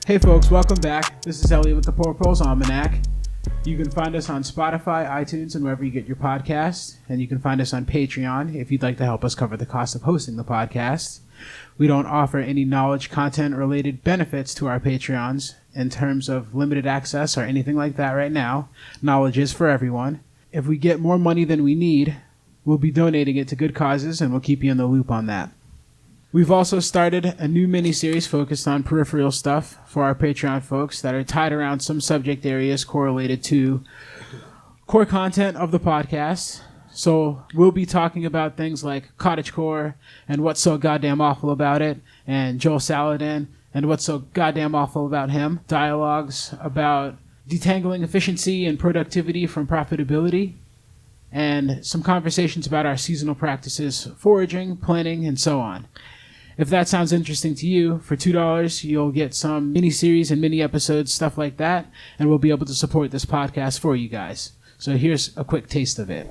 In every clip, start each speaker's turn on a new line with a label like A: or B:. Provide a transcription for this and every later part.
A: Hey folks, welcome back. This is Elliot with the Poor Proles Almanac. You can find us on Spotify, iTunes, and wherever you get your podcasts. And you can find us on Patreon if you'd like to help us cover the cost of hosting the podcast. We don't offer any knowledge content related benefits to our Patreons in terms of limited access or anything like that right now. Knowledge is for everyone. If we get more money than we need, we'll be donating it to good causes, and we'll keep you in the loop on that. We've also started a new mini-series focused on peripheral stuff for our Patreon folks that are tied around some subject areas correlated to core content of the podcast. So we'll be talking about things like cottagecore and what's so goddamn awful about it, and Joel Salatin and what's so goddamn awful about him. Dialogues about detangling efficiency and productivity from profitability, and some conversations about our seasonal practices, foraging, planning, and so on. If that sounds interesting to you, for $2, you'll get some mini-series and mini-episodes, stuff like that, and we'll be able to support this podcast for you guys. So here's a quick taste of it.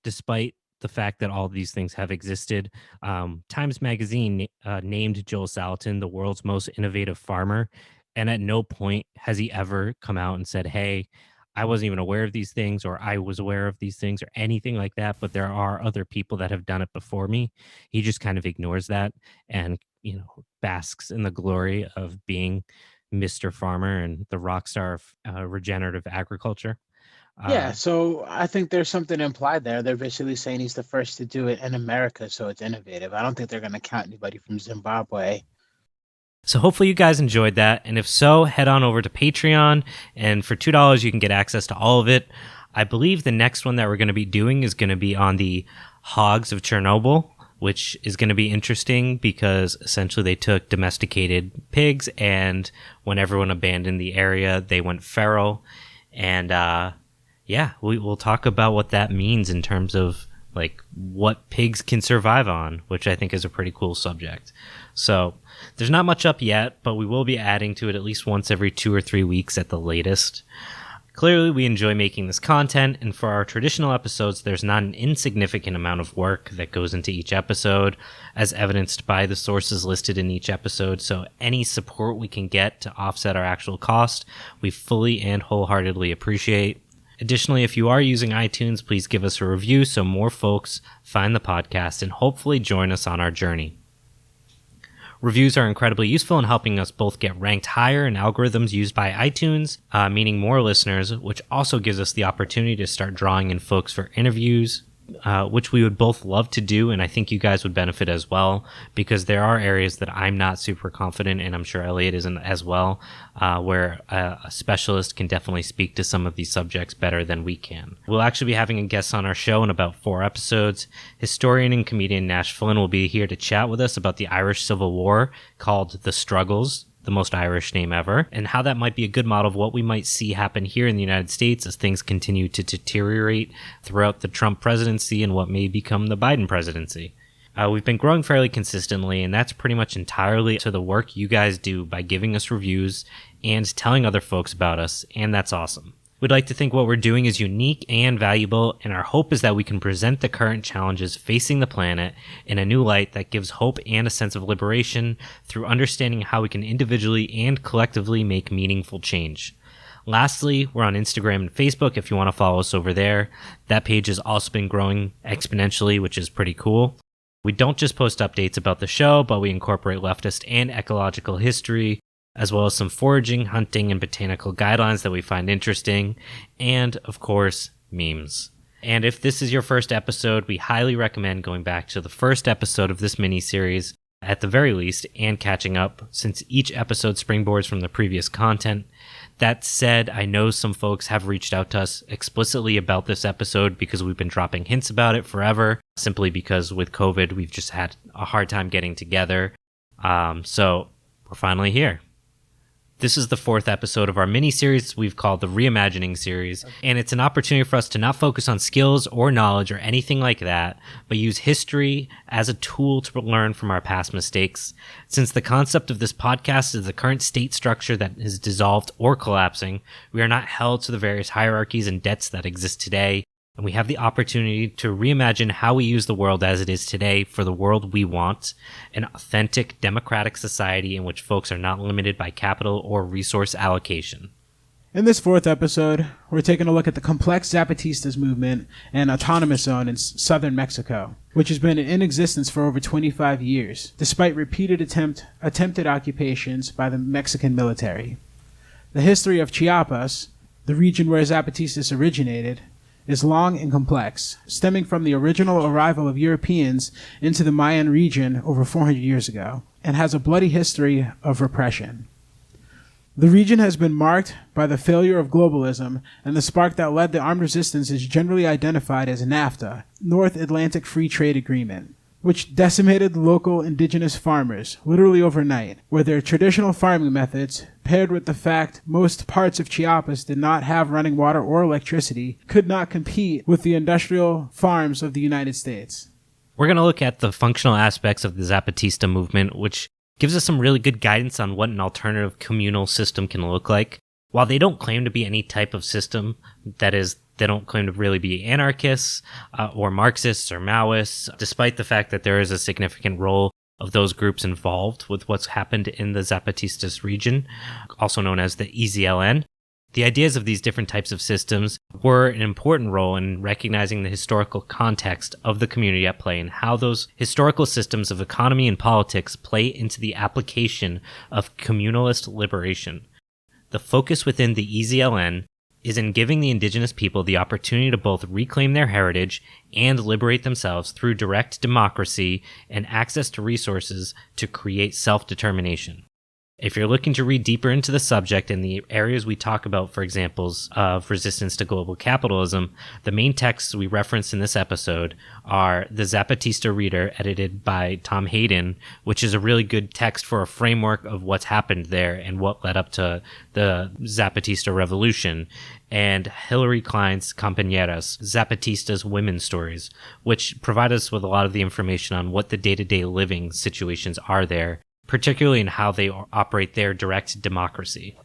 B: Despite the fact that all these things have existed, Times Magazine named Joel Salatin the world's most innovative farmer, and at no point has he ever come out and said, hey, I wasn't even aware of these things, or I was aware of these things, or anything like that, but there are other people that have done it before me. He just kind of ignores that and, basks in the glory of being Mr. Farmer and the rock star of regenerative agriculture.
A: Yeah, so I think there's something implied there. They're basically saying he's the first to do it in America, so it's innovative. I don't think they're going to count anybody from Zimbabwe.
B: So hopefully you guys enjoyed that. And if so, head on over to Patreon. And for $2, you can get access to all of it. I believe the next one that we're going to be doing is going to be on the hogs of Chernobyl, which is going to be interesting because essentially they took domesticated pigs, and when everyone abandoned the area, they went feral. And we'll talk about what that means in terms of like what pigs can survive on, which I think is a pretty cool subject. So there's not much up yet, but we will be adding to it at least once every 2 or 3 weeks at the latest. Clearly, we enjoy making this content, and for our traditional episodes, there's not an insignificant amount of work that goes into each episode, as evidenced by the sources listed in each episode, so any support we can get to offset our actual cost, we fully and wholeheartedly appreciate. Additionally, if you are using iTunes, please give us a review so more folks find the podcast and hopefully join us on our journey. Reviews are incredibly useful in helping us both get ranked higher in algorithms used by iTunes, meaning more listeners, which also gives us the opportunity to start drawing in folks for interviews, which we would both love to do, and I think you guys would benefit as well, because there are areas that I'm not super confident in, and I'm sure Elliot isn't as well, where a specialist can definitely speak to some of these subjects better than we can. We'll actually be having a guest on our show in about 4 episodes. Historian and comedian Nash Flynn will be here to chat with us about the Irish Civil War, called The Struggles, the most Irish name ever, and how that might be a good model of what we might see happen here in the United States as things continue to deteriorate throughout the Trump presidency and what may become the Biden presidency. We've been growing fairly consistently, and that's pretty much entirely to the work you guys do by giving us reviews and telling other folks about us, and that's awesome. We'd like to think what we're doing is unique and valuable, and our hope is that we can present the current challenges facing the planet in a new light that gives hope and a sense of liberation through understanding how we can individually and collectively make meaningful change. Lastly, we're on Instagram and Facebook if you want to follow us over there. That page has also been growing exponentially, which is pretty cool. We don't just post updates about the show, but we incorporate leftist and ecological history, as well as some foraging, hunting, and botanical guidelines that we find interesting, and, of course, memes. And if this is your first episode, we highly recommend going back to the first episode of this mini-series, at the very least, and catching up, since each episode springboards from the previous content. That said, I know some folks have reached out to us explicitly about this episode because we've been dropping hints about it forever, simply because with COVID, we've just had a hard time getting together. So we're finally here. This is the 4th episode of our mini-series we've called the ReImagining series, and it's an opportunity for us to not focus on skills or knowledge or anything like that, but use history as a tool to learn from our past mistakes. Since the concept of this podcast is the current state structure that is dissolved or collapsing, we are not held to the various hierarchies and debts that exist today, and we have the opportunity to reimagine how we use the world as it is today for the world we want, an authentic democratic society in which folks are not limited by capital or resource allocation.
A: In this fourth episode, we're taking a look at the complex Zapatistas movement and autonomous zone in southern Mexico, which has been in existence for over 25 years, despite repeated attempted occupations by the Mexican military. The history of Chiapas, the region where Zapatistas originated, is long and complex, stemming from the original arrival of Europeans into the Mayan region over 400 years ago, and has a bloody history of repression. The region has been marked by the failure of globalism, and the spark that led the armed resistance is generally identified as NAFTA, North Atlantic Free Trade Agreement, which decimated local indigenous farmers, literally overnight, where their traditional farming methods, paired with the fact most parts of Chiapas did not have running water or electricity, could not compete with the industrial farms of the United States.
B: We're going to look at the functional aspects of the Zapatista movement, which gives us some really good guidance on what an alternative communal system can look like. While they don't claim to be any type of system, that is, they don't claim to really be anarchists or Marxists or Maoists, despite the fact that there is a significant role of those groups involved with what's happened in the Zapatistas region, also known as the EZLN. The ideas of these different types of systems were an important role in recognizing the historical context of the community at play and how those historical systems of economy and politics play into the application of communalist liberation. The focus within the EZLN is in giving the indigenous people the opportunity to both reclaim their heritage and liberate themselves through direct democracy and access to resources to create self-determination. If you're looking to read deeper into the subject and the areas we talk about for examples of resistance to global capitalism, the main texts we reference in this episode are the Zapatista Reader, edited by Tom Hayden, which is a really good text for a framework of what's happened there and what led up to the Zapatista Revolution, and Hilary Klein's Companeras, Zapatistas Women's Stories, which provide us with a lot of the information on what the day-to-day living situations are there, particularly in how they operate their direct democracy.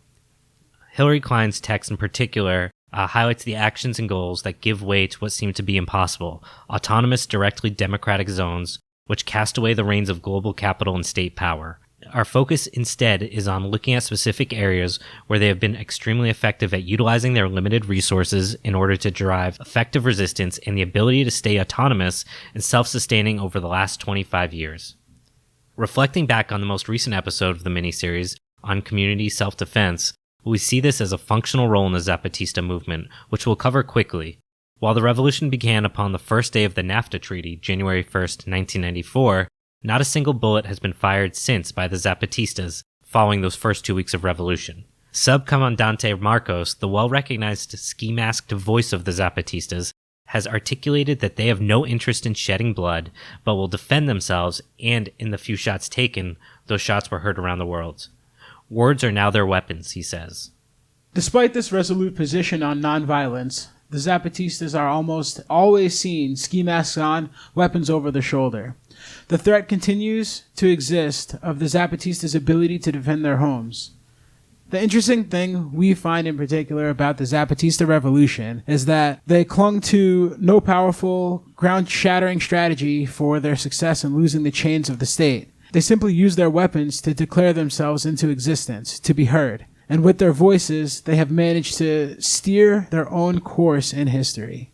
B: Hilary Klein's text in particular highlights the actions and goals that give way to what seem to be impossible, autonomous, directly democratic zones, which cast away the reins of global capital and state power. Our focus instead is on looking at specific areas where they have been extremely effective at utilizing their limited resources in order to drive effective resistance and the ability to stay autonomous and self-sustaining over the last 25 years. Reflecting back on the most recent episode of the miniseries on community self-defense, we see this as a functional role in the Zapatista movement, which we'll cover quickly. While the revolution began upon the first day of the NAFTA Treaty, January 1st, 1994, not a single bullet has been fired since by the Zapatistas following those first 2 weeks of revolution. Subcomandante Marcos, the well-recognized ski-masked voice of the Zapatistas, has articulated that they have no interest in shedding blood, but will defend themselves, and in the few shots taken, those shots were heard around the world. Words are now their weapons, he says.
A: Despite this resolute position on nonviolence, the Zapatistas are almost always seen ski masks on, weapons over the shoulder. The threat continues to exist of the Zapatistas' ability to defend their homes. The interesting thing we find in particular about the Zapatista revolution is that they clung to no powerful, ground-shattering strategy for their success in losing the chains of the state. They simply used their weapons to declare themselves into existence, to be heard. And with their voices, they have managed to steer their own course in history.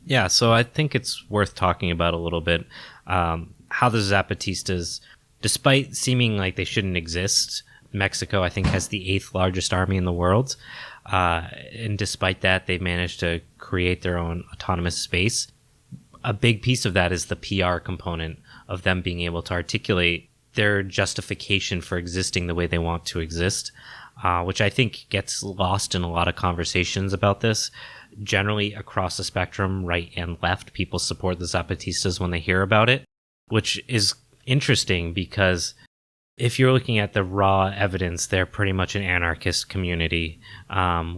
B: Yeah, so I think it's worth talking about a little bit how the Zapatistas, despite seeming like they shouldn't exist, Mexico, I think, has the 8th largest army in the world. And despite that, they've managed to create their own autonomous space. A big piece of that is the PR component of them being able to articulate their justification for existing the way they want to exist, which I think gets lost in a lot of conversations about this. Generally, across the spectrum, right and left, people support the Zapatistas when they hear about it, which is interesting because if you're looking at the raw evidence, they're pretty much an anarchist community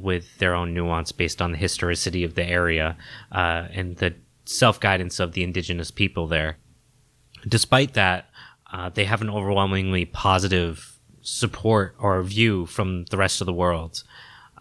B: with their own nuance based on the historicity of the area and the self-guidance of the indigenous people there. Despite that, they have an overwhelmingly positive support or view from the rest of the world.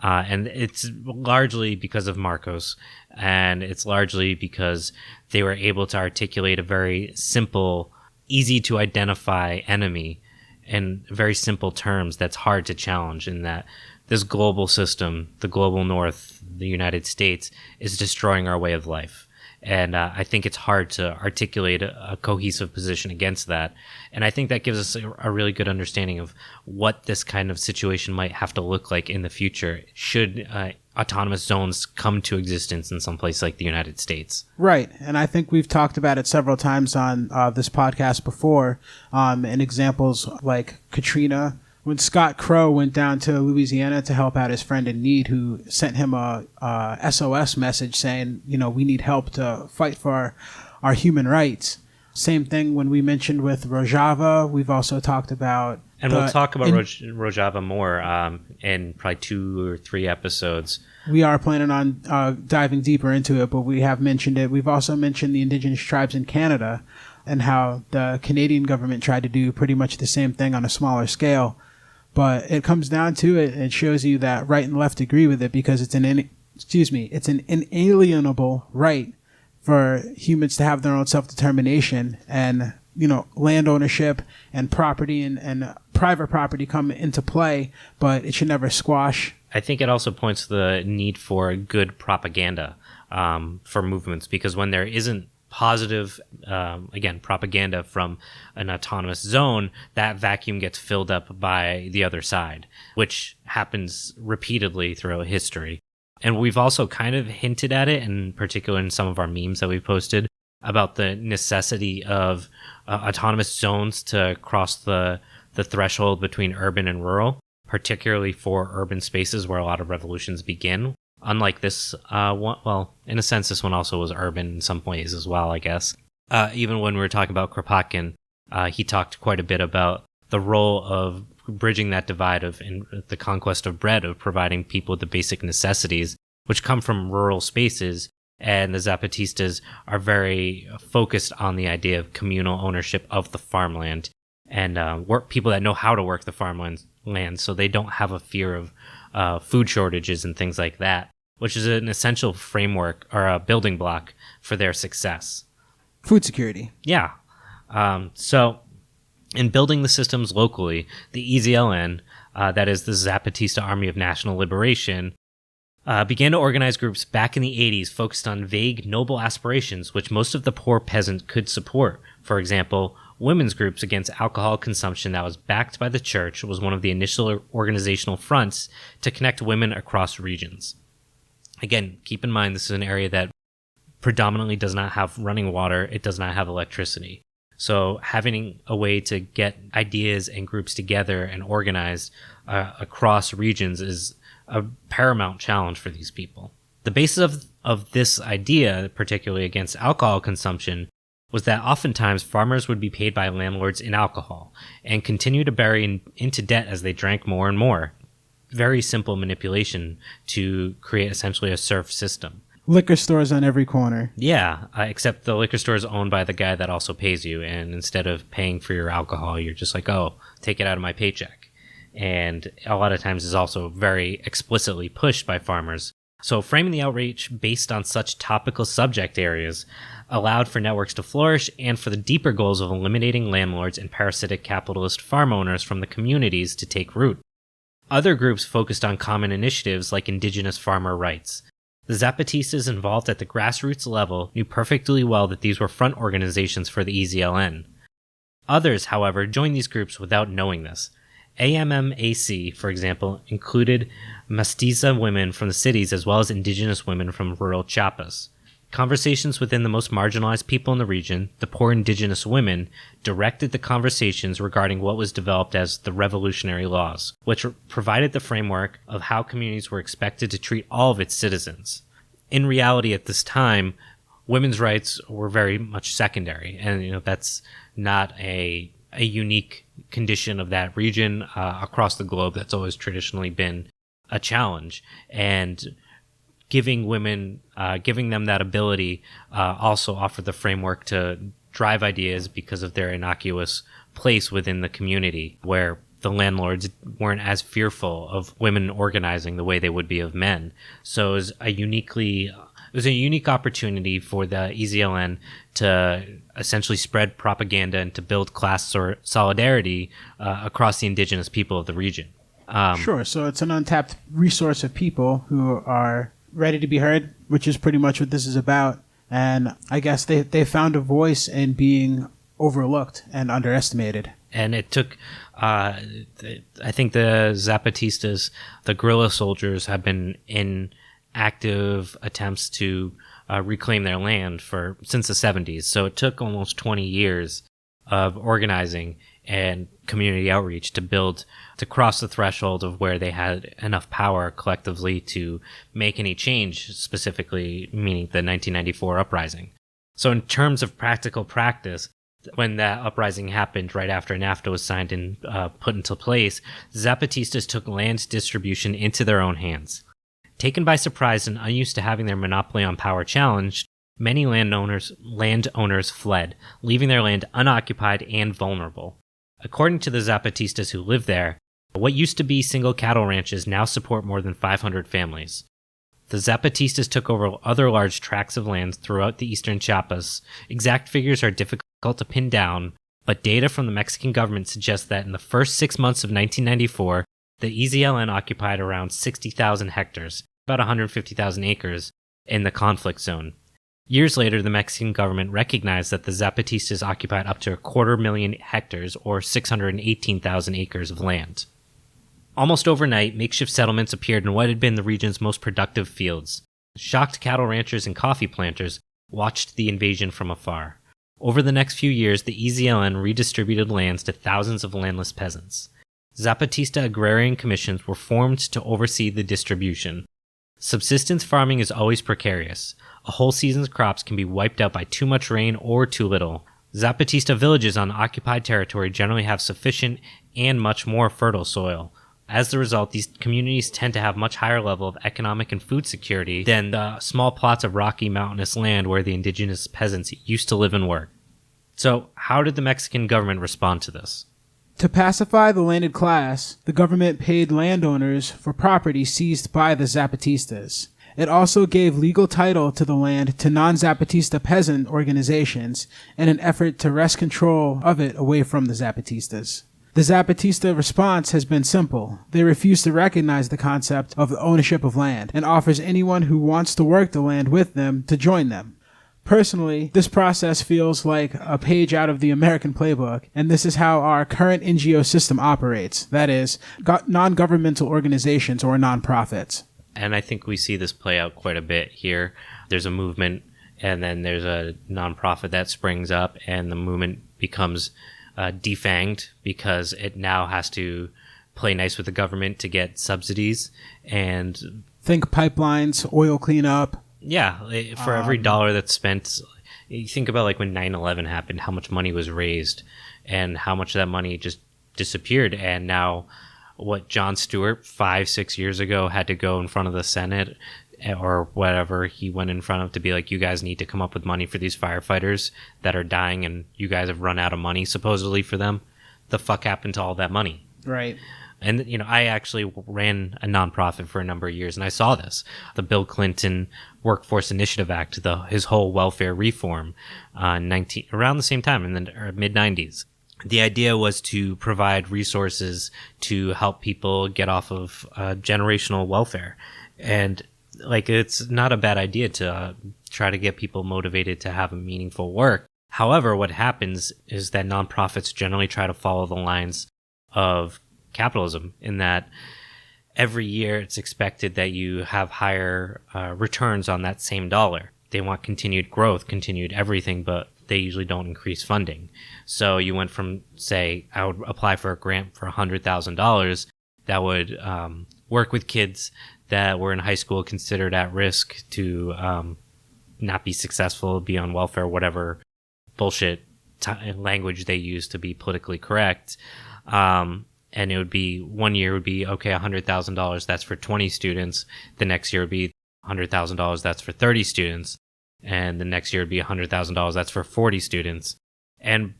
B: And it's largely because of Marcos, and it's largely because they were able to articulate a very simple, easy to identify enemy in very simple terms that's hard to challenge, in that this global system, the global north, the United States, is destroying our way of life. And I think it's hard to articulate a cohesive position against that. And I think that gives us a really good understanding of what this kind of situation might have to look like in the future should autonomous zones come to existence in some place like the United States.
A: Right. And I think we've talked about it several times on this podcast before, in examples like Katrina. When Scott Crow went down to Louisiana to help out his friend in need, who sent him a SOS message saying, we need help to fight for our human rights. Same thing when we mentioned with Rojava. We've also talked about...
B: And we'll talk about Rojava more in probably 2 or 3 episodes.
A: We are planning on diving deeper into it, but we have mentioned it. We've also mentioned the Indigenous tribes in Canada and how the Canadian government tried to do pretty much the same thing on a smaller scale. But it comes down to it, and it shows you that right and left agree with it, because it's an inalienable right for humans to have their own self-determination, and land ownership and property and private property come into play, but it should never squash.
B: I think it also points to the need for good propaganda for movements, because when there isn't positive, propaganda from an autonomous zone, that vacuum gets filled up by the other side, which happens repeatedly throughout history. And we've also kind of hinted at it, in particular in some of our memes that we posted, about the necessity of autonomous zones to cross the threshold between urban and rural, particularly for urban spaces where a lot of revolutions begin. Unlike this one, well, in a sense, this one also was urban in some ways as well, I guess. Even when we were talking about Kropotkin, he talked quite a bit about the role of bridging that divide in the conquest of bread, of providing people with the basic necessities, which come from rural spaces. And the Zapatistas are very focused on the idea of communal ownership of the farmland, and people that know how to work the farmland, so they don't have a fear of food shortages and things like that, which is an essential framework or a building block for their success.
A: Food security.
B: Yeah. So in building the systems locally, the EZLN, that is the Zapatista Army of National Liberation, began to organize groups back in the 80s focused on vague, noble aspirations which most of the poor peasant could support. For example, women's groups against alcohol consumption that was backed by the church was one of the initial organizational fronts to connect women across regions. Again, keep in mind this is an area that predominantly does not have running water, it does not have electricity. So having a way to get ideas and groups together and organize across regions is a paramount challenge for these people. The basis of this idea, particularly against alcohol consumption, was that oftentimes farmers would be paid by landlords in alcohol and continue to bury into debt as they drank more and more. Very simple manipulation to create essentially a serf system.
A: Liquor stores on every corner.
B: Yeah, except the liquor store is owned by the guy that also pays you, and instead of paying for your alcohol, you're just like, oh, take it out of my paycheck. And a lot of times is also very explicitly pushed by farmers. So framing the outreach based on such topical subject areas allowed for networks to flourish and for the deeper goals of eliminating landlords and parasitic capitalist farm owners from the communities to take root. Other groups focused on common initiatives like indigenous farmer rights. The Zapatistas involved at the grassroots level knew perfectly well that these were front organizations for the EZLN. Others, however, joined these groups without knowing this. AMMAC, for example, included mestiza women from the cities as well as indigenous women from rural Chiapas. Conversations within the most marginalized people in the region, the poor indigenous women, directed the conversations regarding what was developed as the revolutionary laws, which provided the framework of how communities were expected to treat all of its citizens. In reality, at this time, women's rights were very much secondary, and that's not a unique condition of that region. Across the globe, that's always traditionally been a challenge, and giving women, giving them that ability also offered the framework to drive ideas because of their innocuous place within the community, where the landlords weren't as fearful of women organizing the way they would be of men. So it was a unique opportunity for the EZLN to essentially spread propaganda and to build class solidarity across the indigenous people of the region.
A: Sure. So it's an untapped resource of people who are ready to be heard, which is pretty much what this is about. And I guess they found a voice in being overlooked and underestimated.
B: And it took, I think the Zapatistas, the guerrilla soldiers, have been in active attempts to reclaim their land since the 70s. So it took almost 20 years of organizing and community outreach to cross the threshold of where they had enough power collectively to make any change, specifically meaning the 1994 uprising. So in terms of practical practice, when that uprising happened right after NAFTA was signed and put into place, Zapatistas took land distribution into their own hands. Taken by surprise and unused to having their monopoly on power challenged, many landowners fled, leaving their land unoccupied and vulnerable. According to the Zapatistas who live there, what used to be single cattle ranches now support more than 500 families. The Zapatistas took over other large tracts of land throughout the eastern Chiapas. Exact figures are difficult to pin down, but data from the Mexican government suggests that in the first 6 months of 1994, the EZLN occupied around 60,000 hectares, about 150,000 acres, in the conflict zone. Years later, the Mexican government recognized that the Zapatistas occupied up to 250,000 hectares, or 618,000 acres of land. Almost overnight, makeshift settlements appeared in what had been the region's most productive fields. Shocked cattle ranchers and coffee planters watched the invasion from afar. Over the next few years, the EZLN redistributed lands to thousands of landless peasants. Zapatista agrarian commissions were formed to oversee the distribution. Subsistence farming is always precarious. A whole season's crops can be wiped out by too much rain or too little. Zapatista villages on occupied territory generally have sufficient and much more fertile soil. As a result, these communities tend to have much higher level of economic and food security than the small plots of rocky mountainous land where the indigenous peasants used to live and work. So, how did the Mexican government respond to this?
A: To pacify the landed class, the government paid landowners for property seized by the Zapatistas. It also gave legal title to the land to non-Zapatista peasant organizations in an effort to wrest control of it away from the Zapatistas. The Zapatista response has been simple. They refuse to recognize the concept of the ownership of land and offers anyone who wants to work the land with them to join them. Personally, this process feels like a page out of the American playbook, and this is how our current NGO system operates. That is, non-governmental organizations or nonprofits.
B: And I think we see this play out quite a bit here. There's a movement, and then there's a nonprofit that springs up, and the movement becomes defanged because it now has to play nice with the government to get subsidies. And
A: think pipelines, oil cleanup.
B: Yeah, for every dollar that's spent, you think about like when 9/11 happened, how much money was raised and how much of that money just disappeared. And now what Jon Stewart 5-6 years ago had to go in front of the Senate or whatever he went in front of to be like, you guys need to come up with money for these firefighters that are dying and you guys have run out of money supposedly for them. The fuck happened to all that money?
A: Right.
B: And, you know, I actually ran a nonprofit for a number of years, and I saw this. The Bill Clinton Workforce Initiative Act, his whole welfare reform, around the same time, in the mid-90s. The idea was to provide resources to help people get off of generational welfare. And, like, it's not a bad idea to try to get people motivated to have a meaningful work. However, what happens is that nonprofits generally try to follow the lines of capitalism, in that every year it's expected that you have higher returns on that same dollar. They want continued growth, continued everything, but they usually don't increase funding. So you went from, say, I would apply for a grant for $100,000 that would work with kids that were in high school considered at risk to not be successful, be on welfare, whatever bullshit language they use to be politically correct. And it would be, one year would be, okay, $100,000, that's for 20 students. The next year would be $100,000, that's for 30 students. And the next year would be $100,000, that's for 40 students. And,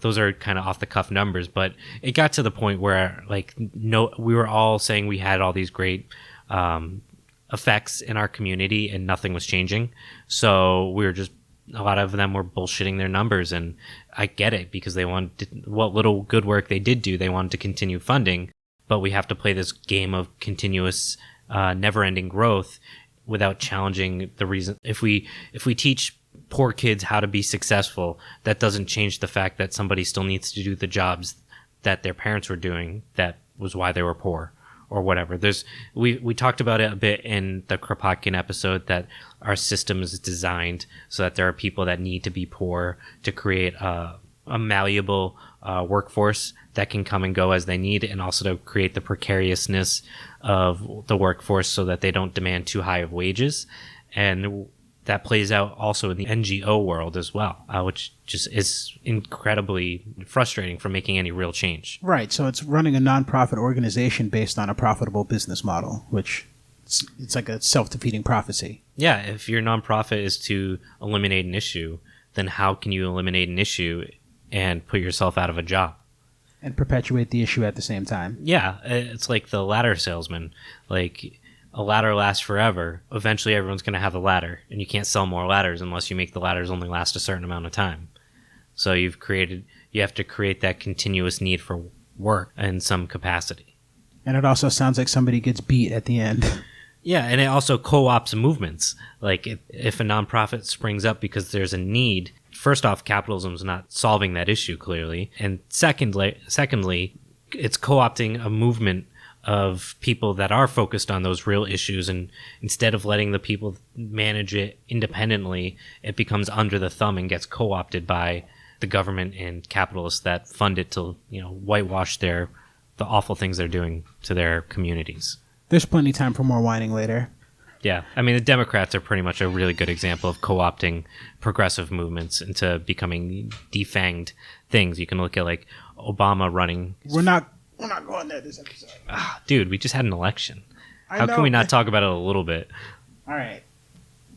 B: those are kind of off the cuff numbers, but it got to the point where we were all saying we had all these great effects in our community and nothing was changing. So a lot of them were bullshitting their numbers, and I get it because they wanted what little good work they did do, they wanted to continue funding, but we have to play this game of continuous, never-ending growth without challenging the reason. If we teach poor kids how to be successful, that doesn't change the fact that somebody still needs to do the jobs that their parents were doing. That was why they were poor, or whatever. We talked about it a bit in the Kropotkin episode, that our system is designed so that there are people that need to be poor to create a malleable workforce that can come and go as they need, and also to create the precariousness of the workforce so that they don't demand too high of wages. And that plays out also in the NGO world as well, which just is incredibly frustrating for making any real change.
A: Right. So it's running a nonprofit organization based on a profitable business model, which it's like a self-defeating prophecy.
B: Yeah. If your nonprofit is to eliminate an issue, then how can you eliminate an issue and put yourself out of a job?
A: And perpetuate the issue at the same time.
B: Yeah. It's like the ladder salesman. Like, a ladder lasts forever. Eventually everyone's going to have a ladder, and you can't sell more ladders unless you make the ladders only last a certain amount of time. So you have to create that continuous need for work in some capacity.
A: And it also sounds like somebody gets beat at the end.
B: Yeah, and it also co-ops movements. Like, if a nonprofit springs up because there's a need, first off, capitalism's not solving that issue clearly. And secondly, it's co-opting a movement of people that are focused on those real issues, and instead of letting the people manage it independently, it becomes under the thumb and gets co-opted by the government and capitalists that fund it to whitewash the awful things they're doing to their communities.
A: There's plenty of time for more whining later.
B: Yeah, I mean, the Democrats are pretty much a really good example of co-opting progressive movements into becoming defanged things. You can look at like Obama running.
A: We're not going there this episode.
B: Dude, we just had an election. How can we not talk about it a little bit?
A: All right.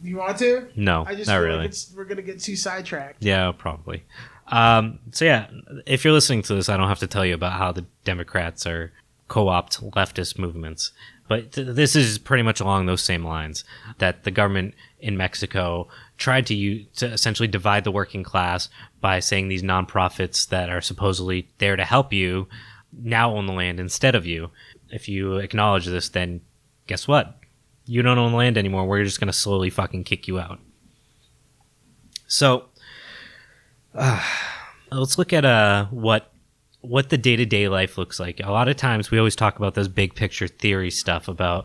A: You want to?
B: No,
A: I just
B: not
A: feel
B: really.
A: Like we're going to get too sidetracked.
B: Yeah, probably. So yeah, if you're listening to this, I don't have to tell you about how the Democrats are co-opt leftist movements. But this is pretty much along those same lines, that the government in Mexico tried to essentially divide the working class by saying these nonprofits that are supposedly there to help you now own the land instead of you. If you acknowledge this, then guess what? You don't own the land anymore. We're just going to slowly fucking kick you out. So let's look at what the day-to-day life looks like. A lot of times we always talk about this big picture theory stuff about,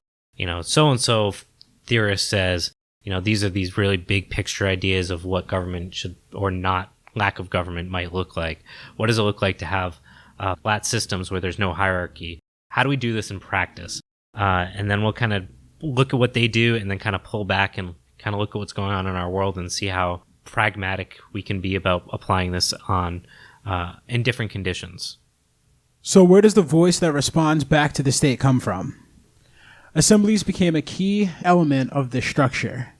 B: so-and-so theorist says, these are these really big picture ideas of what government should or not, lack of government might look like. What does it look like to have flat systems where there's no hierarchy? How do we do this in practice? And then we'll kind of look at what they do and then kind of pull back and kind of look at what's going on in our world and see how pragmatic we can be about applying this on in different conditions.
A: So where does the voice that responds back to the state come from? Assemblies became a key element of this structure.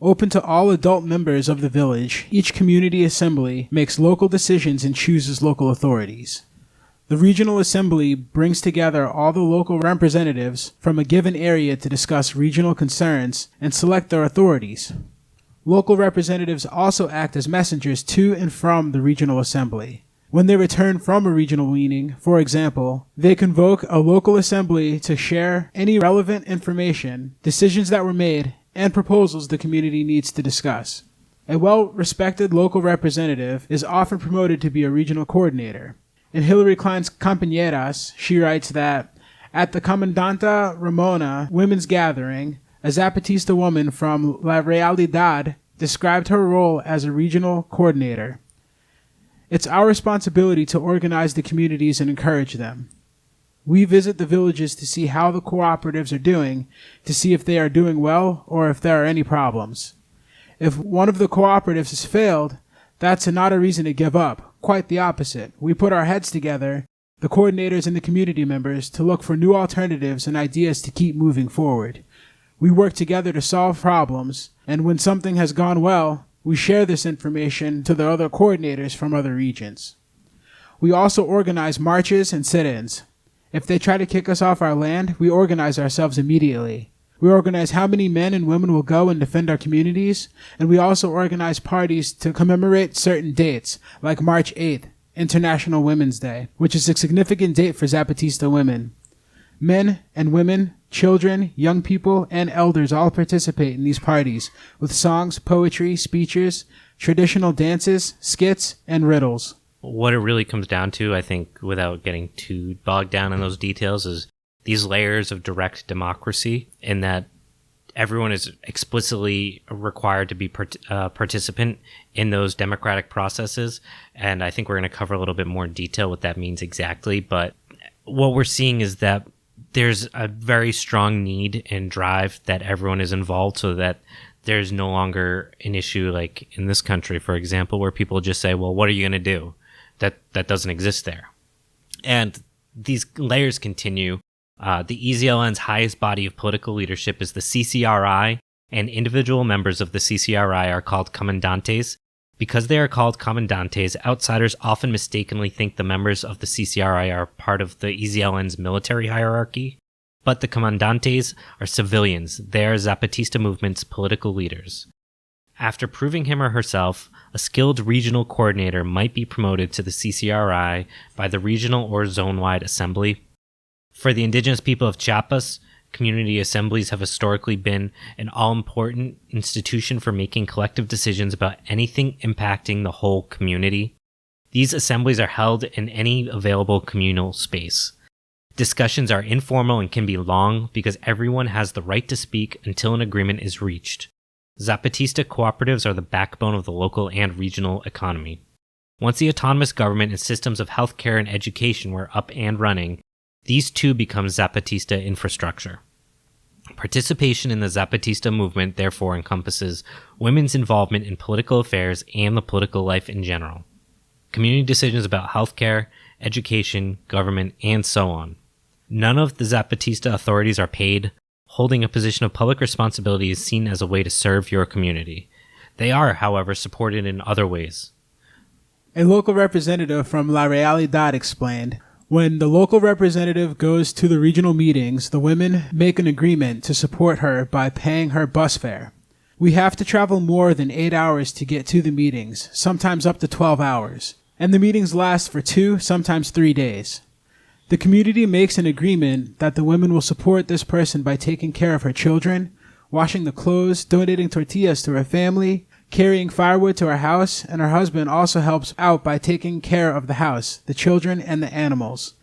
A: Open to all adult members of the village, each community assembly makes local decisions and chooses local authorities. The regional assembly brings together all the local representatives from a given area to discuss regional concerns and select their authorities. Local representatives also act as messengers to and from the regional assembly. When they return from a regional meeting, for example, they convoke a local assembly to share any relevant information, decisions that were made, and proposals the community needs to discuss. A well-respected local representative is often promoted to be a regional coordinator. In Hilary Klein's Companeras, she writes that, at the Comandanta Ramona women's gathering, a Zapatista woman from La Realidad described her role as a regional coordinator. It's our responsibility to organize the communities and encourage them. We visit the villages to see how the cooperatives are doing, to see if they are doing well or if there are any problems. If one of the cooperatives has failed, that's not a reason to give up. Quite the opposite. We put our heads together, the coordinators and the community members, to look for new alternatives and ideas to keep moving forward. We work together to solve problems, and when something has gone well, We share this information to the other coordinators from other regions. We also organize marches and sit-ins. If they try to kick us off our land, we organize ourselves immediately. We organize how many men and women will go and defend our communities, and we also organize parties to commemorate certain dates, like March 8th, International Women's Day, which is a significant date for Zapatista women. Men and women, children, young people, and elders all participate in these parties with songs, poetry, speeches, traditional dances, skits, and riddles.
B: What it really comes down to, I think, without getting too bogged down in those details, is these layers of direct democracy, in that everyone is explicitly required to be participant in those democratic processes. And I think we're going to cover a little bit more in detail what that means exactly. But what we're seeing is that there's a very strong need and drive that everyone is involved, so that there's no longer an issue like in this country, for example, where people just say, well, what are you going to do? That doesn't exist there. And these layers continue. The EZLN's highest body of political leadership is the CCRI, and individual members of the CCRI are called comandantes. Because they are called comandantes, outsiders often mistakenly think the members of the CCRI are part of the EZLN's military hierarchy, but the comandantes are civilians. They are Zapatista movement's political leaders. After proving him or herself, a skilled regional coordinator might be promoted to the CCRI by the regional or zone-wide assembly. For the indigenous people of Chiapas, community assemblies have historically been an all-important institution for making collective decisions about anything impacting the whole community. These assemblies are held in any available communal space. Discussions are informal and can be long because everyone has the right to speak until an agreement is reached. Zapatista cooperatives are the backbone of the local and regional economy. Once the autonomous government and systems of healthcare and education were up and running, these too become Zapatista infrastructure. Participation in the Zapatista movement therefore encompasses women's involvement in political affairs and the political life in general, community decisions about healthcare, education, government, and so on. None of the Zapatista authorities are paid. Holding a position of public responsibility is seen as a way to serve your community. They are, however, supported in other ways.
A: A local representative from La Realidad explained, when the local representative goes to the regional meetings, the women make an agreement to support her by paying her bus fare. We have to travel more than 8 hours to get to the meetings, sometimes up to 12 hours, and the meetings last for 2, sometimes 3 days. The community makes an agreement that the women will support this person by taking care of her children, washing the clothes, donating tortillas to her family, carrying firewood to her house, and her husband also helps out by taking care of the house, the children, and the animals.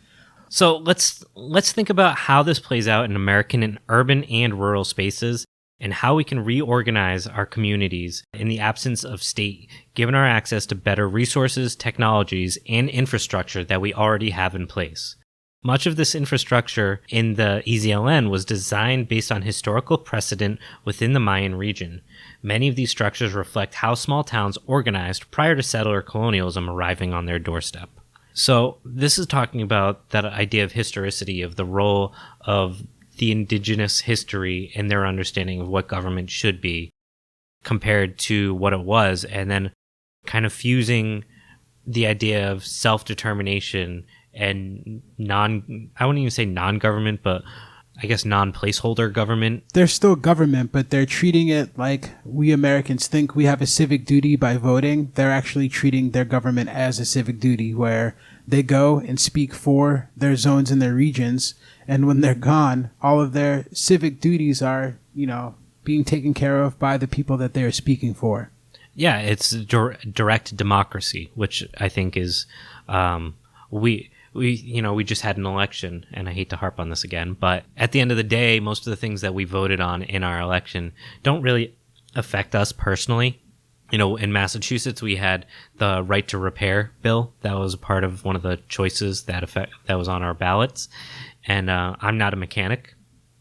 B: So let's think about how this plays out in American and urban and rural spaces, and how we can reorganize our communities in the absence of state, given our access to better resources, technologies, and infrastructure that we already have in place. Much of this infrastructure in the EZLN was designed based on historical precedent within the Mayan region. Many of these structures reflect how small towns organized prior to settler colonialism arriving on their doorstep. So this is talking about that idea of historicity, of the role of the indigenous history in their understanding of what government should be compared to what it was, and then kind of fusing the idea of self-determination and I wouldn't even say non-government, but I guess non-placeholder government.
A: They're still government, but they're treating it like we Americans think we have a civic duty by voting. They're actually treating their government as a civic duty, where they go and speak for their zones and their regions, and when they're gone, all of their civic duties are, being taken care of by the people that they're speaking for.
B: Yeah, it's direct democracy, which I think is we just had an election, and I hate to harp on this again, but at the end of the day, most of the things that we voted on in our election don't really affect us personally. In Massachusetts, we had the right to repair bill. That was a part of one of the choices that was on our ballots. And I'm not a mechanic.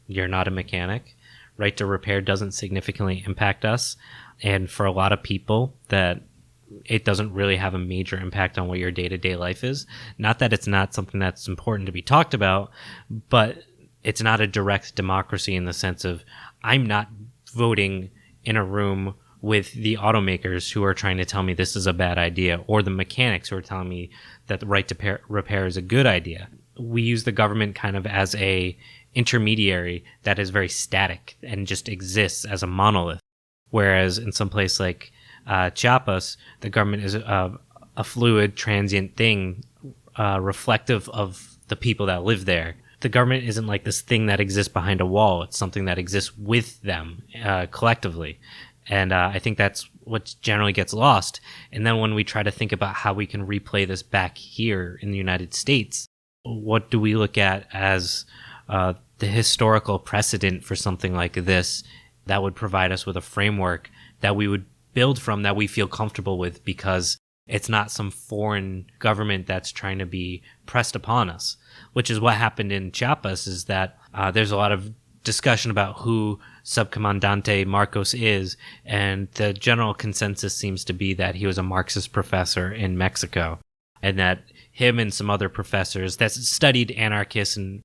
B: You're not a mechanic. Right to repair doesn't significantly impact us. And for a lot of people, that it doesn't really have a major impact on what your day-to-day life is. Not that it's not something that's important to be talked about, but it's not a direct democracy in the sense of I'm not voting in a room with the automakers who are trying to tell me this is a bad idea, or the mechanics who are telling me that the right to repair is a good idea. We use the government kind of as a intermediary that is very static and just exists as a monolith. Whereas in some place like Chiapas, the government is a fluid, transient thing, reflective of the people that live there. The government isn't like this thing that exists behind a wall. It's something that exists with them collectively. And I think that's what generally gets lost. And then when we try to think about how we can replay this back here in the United States, what do we look at as the historical precedent for something like this that would provide us with a framework that we would build from, that we feel comfortable with, because it's not some foreign government that's trying to be pressed upon us, which is what happened in Chiapas, is that there's a lot of discussion about who Subcomandante Marcos is, and the general consensus seems to be that he was a Marxist professor in Mexico, and that him and some other professors that studied anarchists, and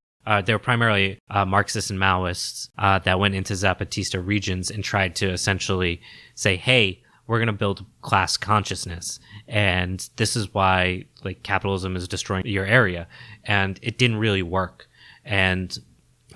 B: they were primarily Marxists and Maoists that went into Zapatista regions and tried to essentially say, hey, we're going to build class consciousness, and this is why like capitalism is destroying your area. And it didn't really work. And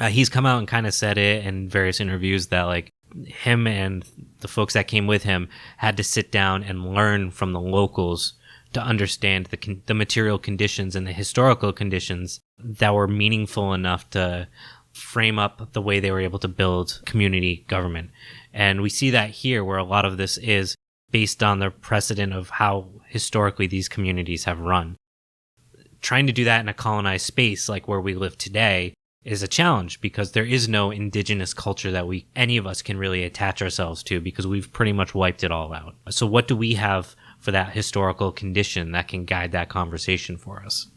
B: he's come out and kind of said it in various interviews that like him and the folks that came with him had to sit down and learn from the locals to understand the material conditions and the historical conditions that were meaningful enough to frame up the way they were able to build community government. And we see that here, where a lot of this is based on the precedent of how historically these communities have run. Trying to do that in a colonized space like where we live today is a challenge, because there is no indigenous culture that any of us can really attach ourselves to, because we've pretty much wiped it all out. So what do we have for that historical condition that can guide that conversation for us?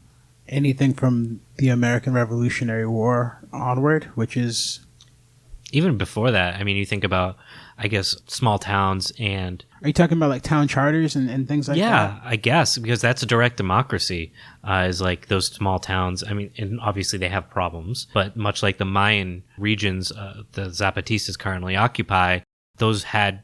A: Anything from the American Revolutionary War onward, which is...
B: Even before that, I mean, you think about, I guess, small towns and...
A: Are you talking about like town charters and things like that?
B: Yeah, I guess, because that's a direct democracy, is like those small towns. I mean, and obviously they have problems, but much like the Mayan regions the Zapatistas currently occupy, those had,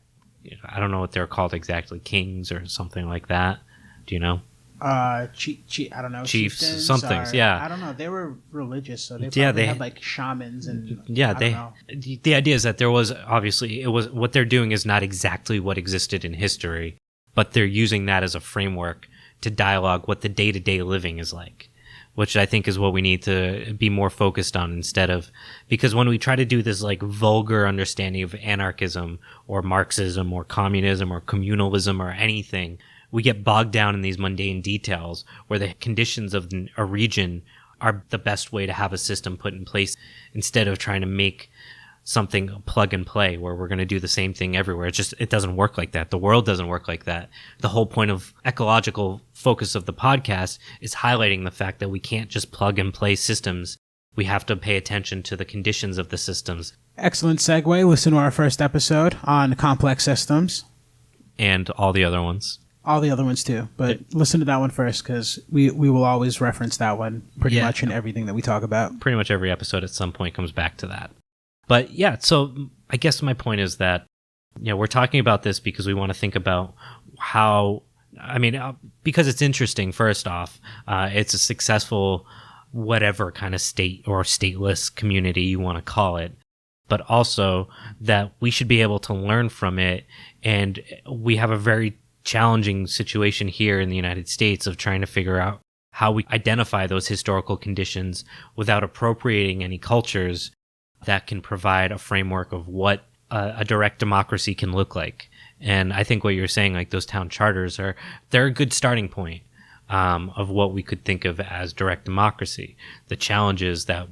B: I don't know what they're called exactly, kings or something like that. Do you know?
A: I don't know.
B: Chiefs, some things, yeah.
A: I don't know. They were religious, so they probably had like shamans and...
B: Yeah, the idea is that there was, obviously, it was, what they're doing is not exactly what existed in history, but they're using that as a framework to dialogue what the day-to-day living is like, which I think is what we need to be more focused on, instead of... Because when we try to do this like vulgar understanding of anarchism or Marxism or communism or communalism or anything, we get bogged down in these mundane details where the conditions of a region are the best way to have a system put in place, instead of trying to make something plug and play where we're going to do the same thing everywhere. It doesn't work like that. The world doesn't work like that. The whole point of ecological focus of the podcast is highlighting the fact that we can't just plug and play systems. We have to pay attention to the conditions of the systems.
A: Excellent segue. Listen to our first episode on complex systems.
B: And all the other ones.
A: All the other ones too, but listen to that one first, because we will always reference that one pretty much in everything that we talk about.
B: Pretty much every episode at some point comes back to that. But yeah, so I guess my point is that, we're talking about this because we want to think about how, because it's interesting, first off, it's a successful whatever kind of state or stateless community you want to call it, but also that we should be able to learn from it. And we have a very challenging situation here in the United States of trying to figure out how we identify those historical conditions without appropriating any cultures that can provide a framework of what a direct democracy can look like. And I think what you're saying, like those town charters, they're a good starting point of what we could think of as direct democracy. The challenge is that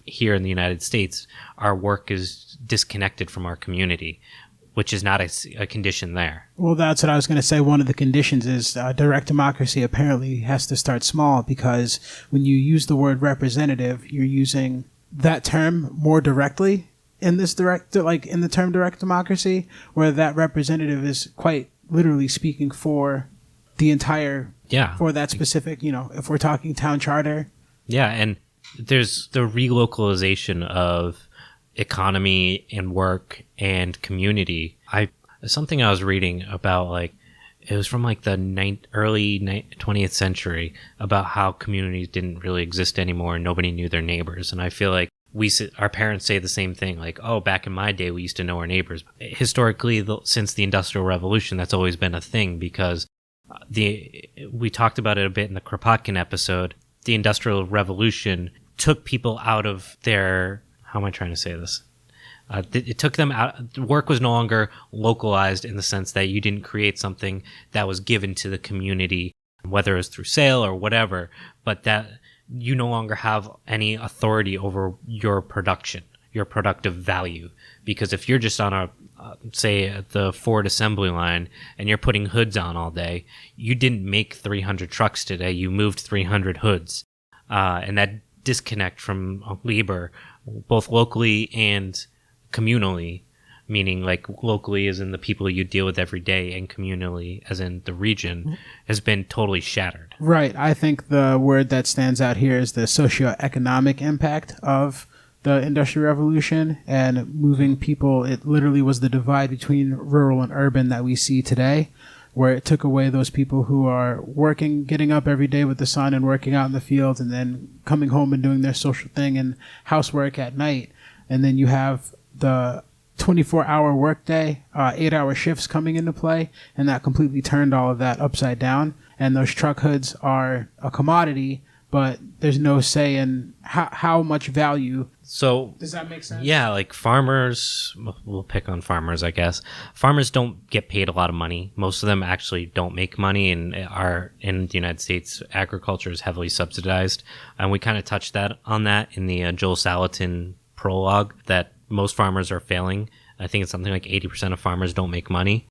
B: here in the United States, our work is disconnected from our community, which is not a condition there.
A: Well, that's what I was going to say. One of the conditions is direct democracy apparently has to start small, because when you use the word representative, you're using that term more directly in this in the term direct democracy, where that representative is quite literally speaking for the entire, for that specific, if we're talking town charter.
B: Yeah, and there's the relocalization of economy and work and community. I something I was reading about, like, it was from like the early 20th century, about how communities didn't really exist anymore and nobody knew their neighbors. And I feel like our parents say the same thing, like, oh, back in my day, we used to know our neighbors. Historically, since the Industrial Revolution, that's always been a thing, because we talked about it a bit in the Kropotkin episode. The Industrial Revolution took people out of their, how am I trying to say this? It took them out. Work was no longer localized in the sense that you didn't create something that was given to the community, whether it was through sale or whatever, but that you no longer have any authority over your production, your productive value. Because if you're just on say the Ford assembly line and you're putting hoods on all day, you didn't make 300 trucks today, you moved 300 hoods. And that disconnect from labor, both locally and communally, meaning like locally as in the people you deal with every day, and communally as in the region, has been totally shattered.
A: Right. I think the word that stands out here is the socioeconomic impact of the Industrial Revolution and moving people. It literally was the divide between rural and urban that we see today, where it took away those people who are working, getting up every day with the sun and working out in the fields, and then coming home and doing their social thing and housework at night. And then you have the 24-hour workday, 8-hour shifts coming into play, and that completely turned all of that upside down. And those truck hoods are a commodity, but there's no say in how much value.
B: So
A: does that make sense?
B: Yeah, like farmers, we'll pick on farmers, I guess. Farmers don't get paid a lot of money. Most of them actually don't make money, and are in the United States, agriculture is heavily subsidized. And we kind of touched on that in the Joel Salatin prologue, that most farmers are failing. I think it's something like 80% of farmers don't make money,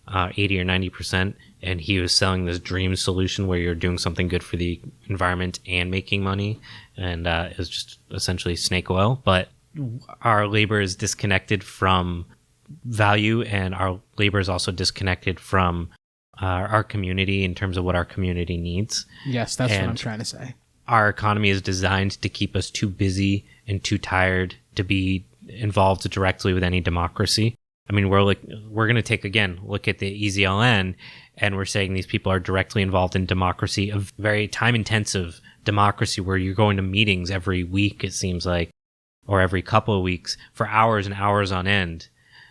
B: 80 or 90%. And he was selling this dream solution where you're doing something good for the environment and making money. And it was just essentially snake oil. But our labor is disconnected from value, and our labor is also disconnected from our community in terms of what our community needs.
A: Yes, that's what I'm trying to say.
B: Our economy is designed to keep us too busy and too tired to be involved directly with any democracy. I mean, we're going to take, again, look at the EZLN, and we're saying these people are directly involved in democracy, a very time-intensive democracy where you're going to meetings every week, it seems like, or every couple of weeks for hours and hours on end.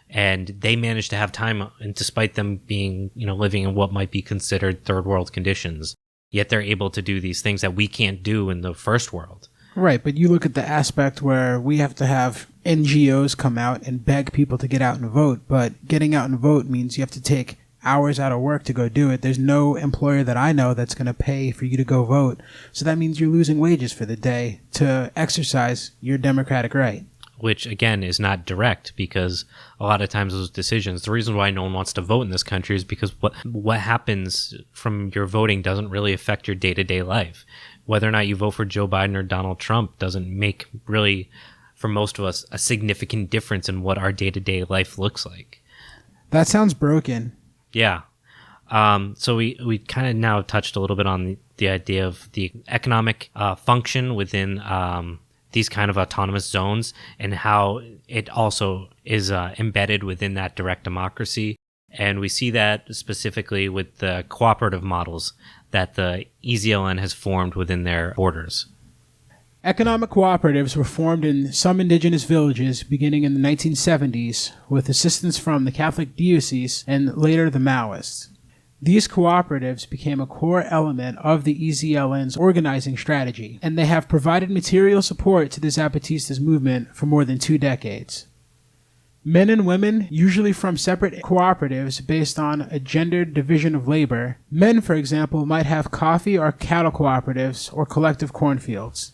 B: And they manage to have time, and despite them being, living in what might be considered third world conditions, yet they're able to do these things that we can't do in the first world.
A: Right, but you look at the aspect where we have to have NGOs come out and beg people to get out and vote, but getting out and vote means you have to take hours out of work to go do it. There's no employer that I know that's going to pay for you to go vote, so that means you're losing wages for the day to exercise your democratic right.
B: Which, again, is not direct, because a lot of times those decisions, the reason why no one wants to vote in this country is because what happens from your voting doesn't really affect your day-to-day life. Whether or not you vote for Joe Biden or Donald Trump doesn't make, really, for most of us, a significant difference in what our day-to-day life looks like.
A: That sounds broken.
B: Yeah. So we kind of now touched a little bit on the idea of the economic function within these kind of autonomous zones, and how it also is embedded within that direct democracy. And we see that specifically with the cooperative models that the EZLN has formed within their borders.
A: Economic cooperatives were formed in some indigenous villages beginning in the 1970s with assistance from the Catholic Diocese and later the Maoists. These cooperatives became a core element of the EZLN's organizing strategy, and they have provided material support to the Zapatistas movement for more than 2 decades. Men and women, usually from separate cooperatives based on a gendered division of labor. Men, for example, might have coffee or cattle cooperatives or collective cornfields.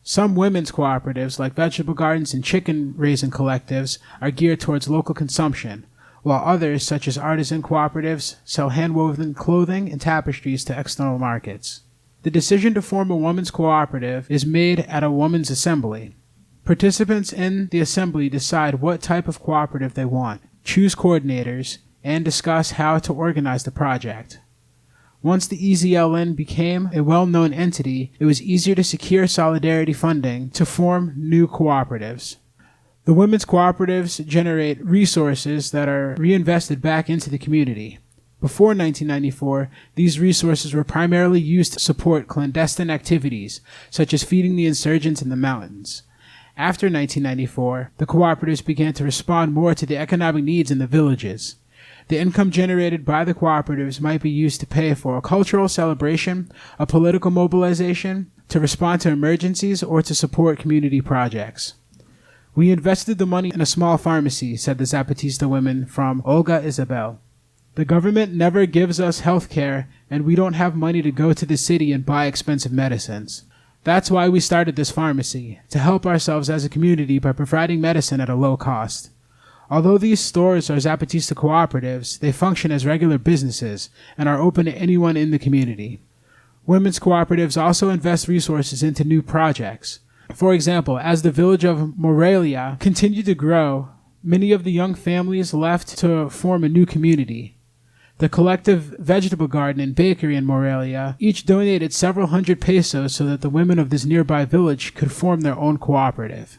A: Some women's cooperatives, like vegetable gardens and chicken raising collectives, are geared towards local consumption, while others, such as artisan cooperatives, sell hand-woven clothing and tapestries to external markets. The decision to form a women's cooperative is made at a women's assembly. Participants in the assembly decide what type of cooperative they want, choose coordinators, and discuss how to organize the project. Once the EZLN became a well-known entity, it was easier to secure solidarity funding to form new cooperatives. The women's cooperatives generate resources that are reinvested back into the community. Before 1994, these resources were primarily used to support clandestine activities, such as feeding the insurgents in the mountains. After 1994, the cooperatives began to respond more to the economic needs in the villages. The income generated by the cooperatives might be used to pay for a cultural celebration, a political mobilization, to respond to emergencies, or to support community projects. We invested the money in a small pharmacy, said the Zapatista women from Olga Isabel. The government never gives us health care, and we don't have money to go to the city and buy expensive medicines. That's why we started this pharmacy, to help ourselves as a community by providing medicine at a low cost. Although these stores are Zapatista cooperatives, they function as regular businesses and are open to anyone in the community. Women's cooperatives also invest resources into new projects. For example, as the village of Morelia continued to grow, many of the young families left to form a new community. The collective vegetable garden and bakery in Morelia each donated several hundred pesos so that the women of this nearby village could form their own cooperative.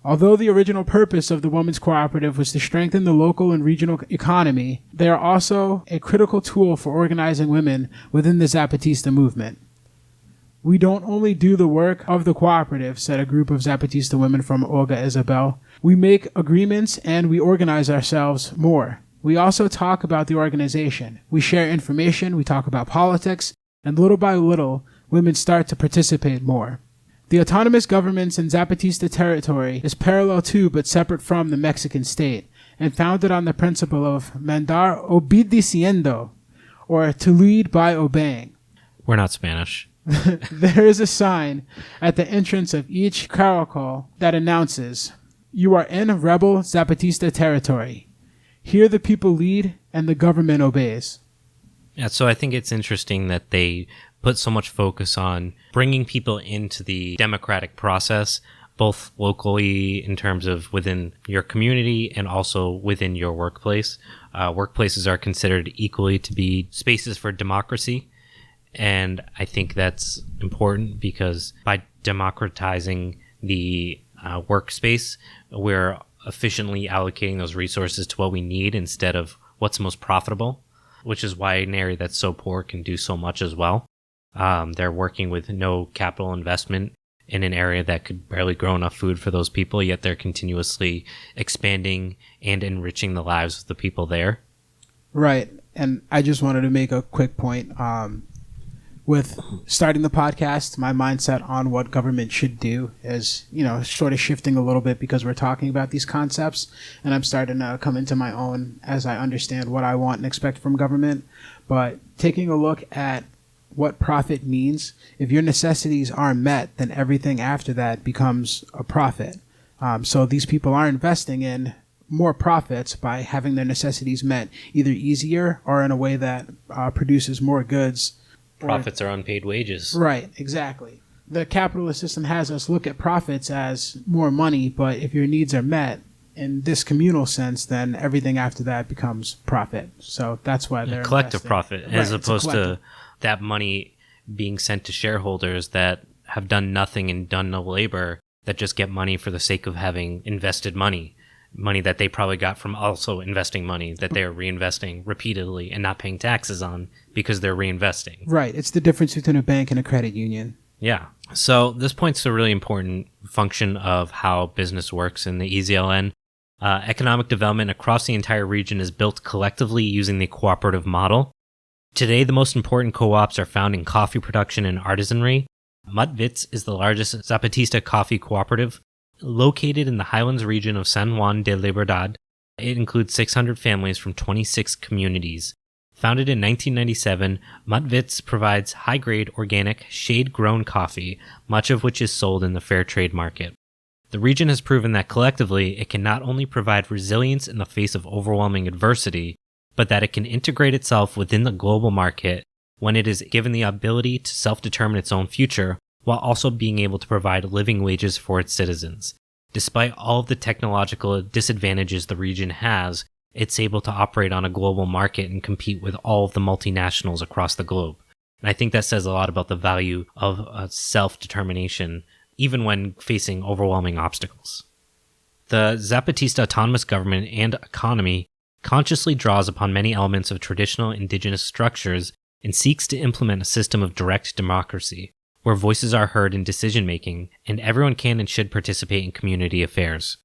A: Although the original purpose of the women's cooperative was to strengthen the local and regional economy, they are also a critical tool for organizing women within the Zapatista movement. We don't only do the work of the cooperative, said a group of Zapatista women from Olga Isabel. We make agreements and we organize ourselves more. We also talk about the organization. We share information, we talk about politics, and little by little, women start to participate more. The autonomous governments in Zapatista territory is parallel to but separate from the Mexican state, and founded on the principle of mandar obedeciendo, or to lead by obeying.
B: We're not Spanish.
A: There is a sign at the entrance of each caracol that announces, "You are in rebel Zapatista territory. Here the people lead and the government obeys."
B: Yeah, so I think it's interesting that they put so much focus on bringing people into the democratic process, both locally in terms of within your community and also within your workplace. Workplaces are considered equally to be spaces for democracy. And I think that's important because by democratizing the workspace, we're efficiently allocating those resources to what we need instead of what's most profitable, which is why an area that's so poor can do so much as well. They're working with no capital investment in an area that could barely grow enough food for those people, yet they're continuously expanding and enriching the lives of the people there.
A: Right. And I just wanted to make a quick point. With starting the podcast, my mindset on what government should do is, sort of shifting a little bit because we're talking about these concepts, and I'm starting to come into my own as I understand what I want and expect from government. But taking a look at what profit means, if your necessities are met, then everything after that becomes a profit. So these people are investing in more profits by having their necessities met either easier or in a way that produces more goods.
B: Profits are unpaid wages.
A: Right, exactly. The capitalist system has us look at profits as more money, but if your needs are met in this communal sense, then everything after that becomes profit. So that's why they're
B: collective
A: investing.
B: profit,
A: Right,
B: as opposed to that money being sent to shareholders that have done nothing and done no labor, that just get money for the sake of having invested money that they probably got from also investing money that they're reinvesting repeatedly and not paying taxes on because they're reinvesting.
A: Right. It's the difference between a bank and a credit union.
B: Yeah. So this points to a really important function of how business works in the EZLN. Economic development across the entire region is built collectively using the cooperative model. Today, the most important co-ops are found in coffee production and artisanry. Mutvitz is the largest Zapatista coffee cooperative. Located in the highlands region of San Juan de Libertad, it includes 600 families from 26 communities. Founded in 1997, Mutvitz provides high-grade, organic, shade-grown coffee, much of which is sold in the fair trade market. The region has proven that collectively it can not only provide resilience in the face of overwhelming adversity, but that it can integrate itself within the global market when it is given the ability to self-determine its own future, while also being able to provide living wages for its citizens. Despite all of the technological disadvantages the region has, it's able to operate on a global market and compete with all of the multinationals across the globe. And I think that says a lot about the value of self-determination, even when facing overwhelming obstacles. The Zapatista autonomous government and economy consciously draws upon many elements of traditional indigenous structures and seeks to implement a system of direct democracy, where voices are heard in decision-making and everyone can and should participate in community affairs.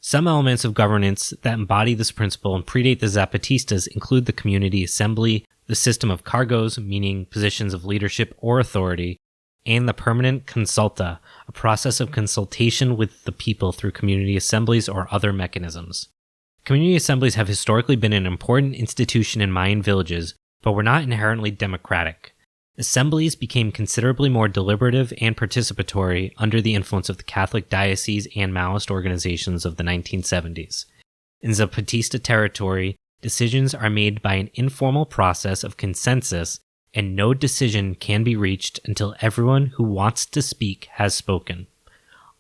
B: Some elements of governance that embody this principle and predate the Zapatistas include the community assembly, the system of cargos, meaning positions of leadership or authority, and the permanent consulta, a process of consultation with the people through community assemblies or other mechanisms. Community assemblies have historically been an important institution in Mayan villages, but were not inherently democratic. Assemblies became considerably more deliberative and participatory under the influence of the Catholic diocese and Maoist organizations of the 1970s. In Zapatista territory, decisions are made by an informal process of consensus, and no decision can be reached until everyone who wants to speak has spoken.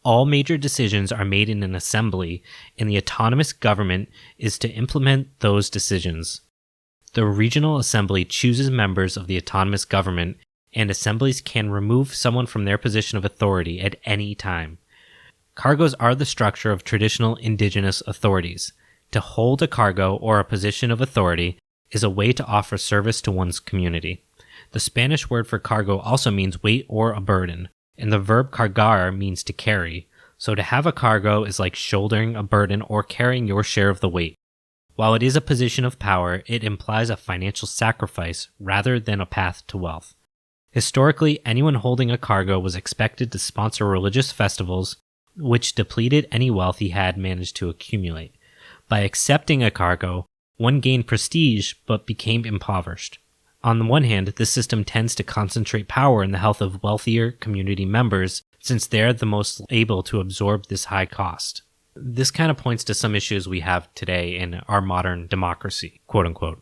B: All major decisions are made in an assembly, and the autonomous government is to implement those decisions. The regional assembly chooses members of the autonomous government, and assemblies can remove someone from their position of authority at any time. Cargos are the structure of traditional indigenous authorities. To hold a cargo or a position of authority is a way to offer service to one's community. The Spanish word for cargo also means weight or a burden, and the verb cargar means to carry. So to have a cargo is like shouldering a burden or carrying your share of the weight. While it is a position of power, it implies a financial sacrifice rather than a path to wealth. Historically, anyone holding a cargo was expected to sponsor religious festivals, which depleted any wealth he had managed to accumulate. By accepting a cargo, one gained prestige but became impoverished. On the one hand, this system tends to concentrate power in the health of wealthier community members, since they're the most able to absorb this high cost. This kind of points to some issues we have today in our modern democracy, quote unquote,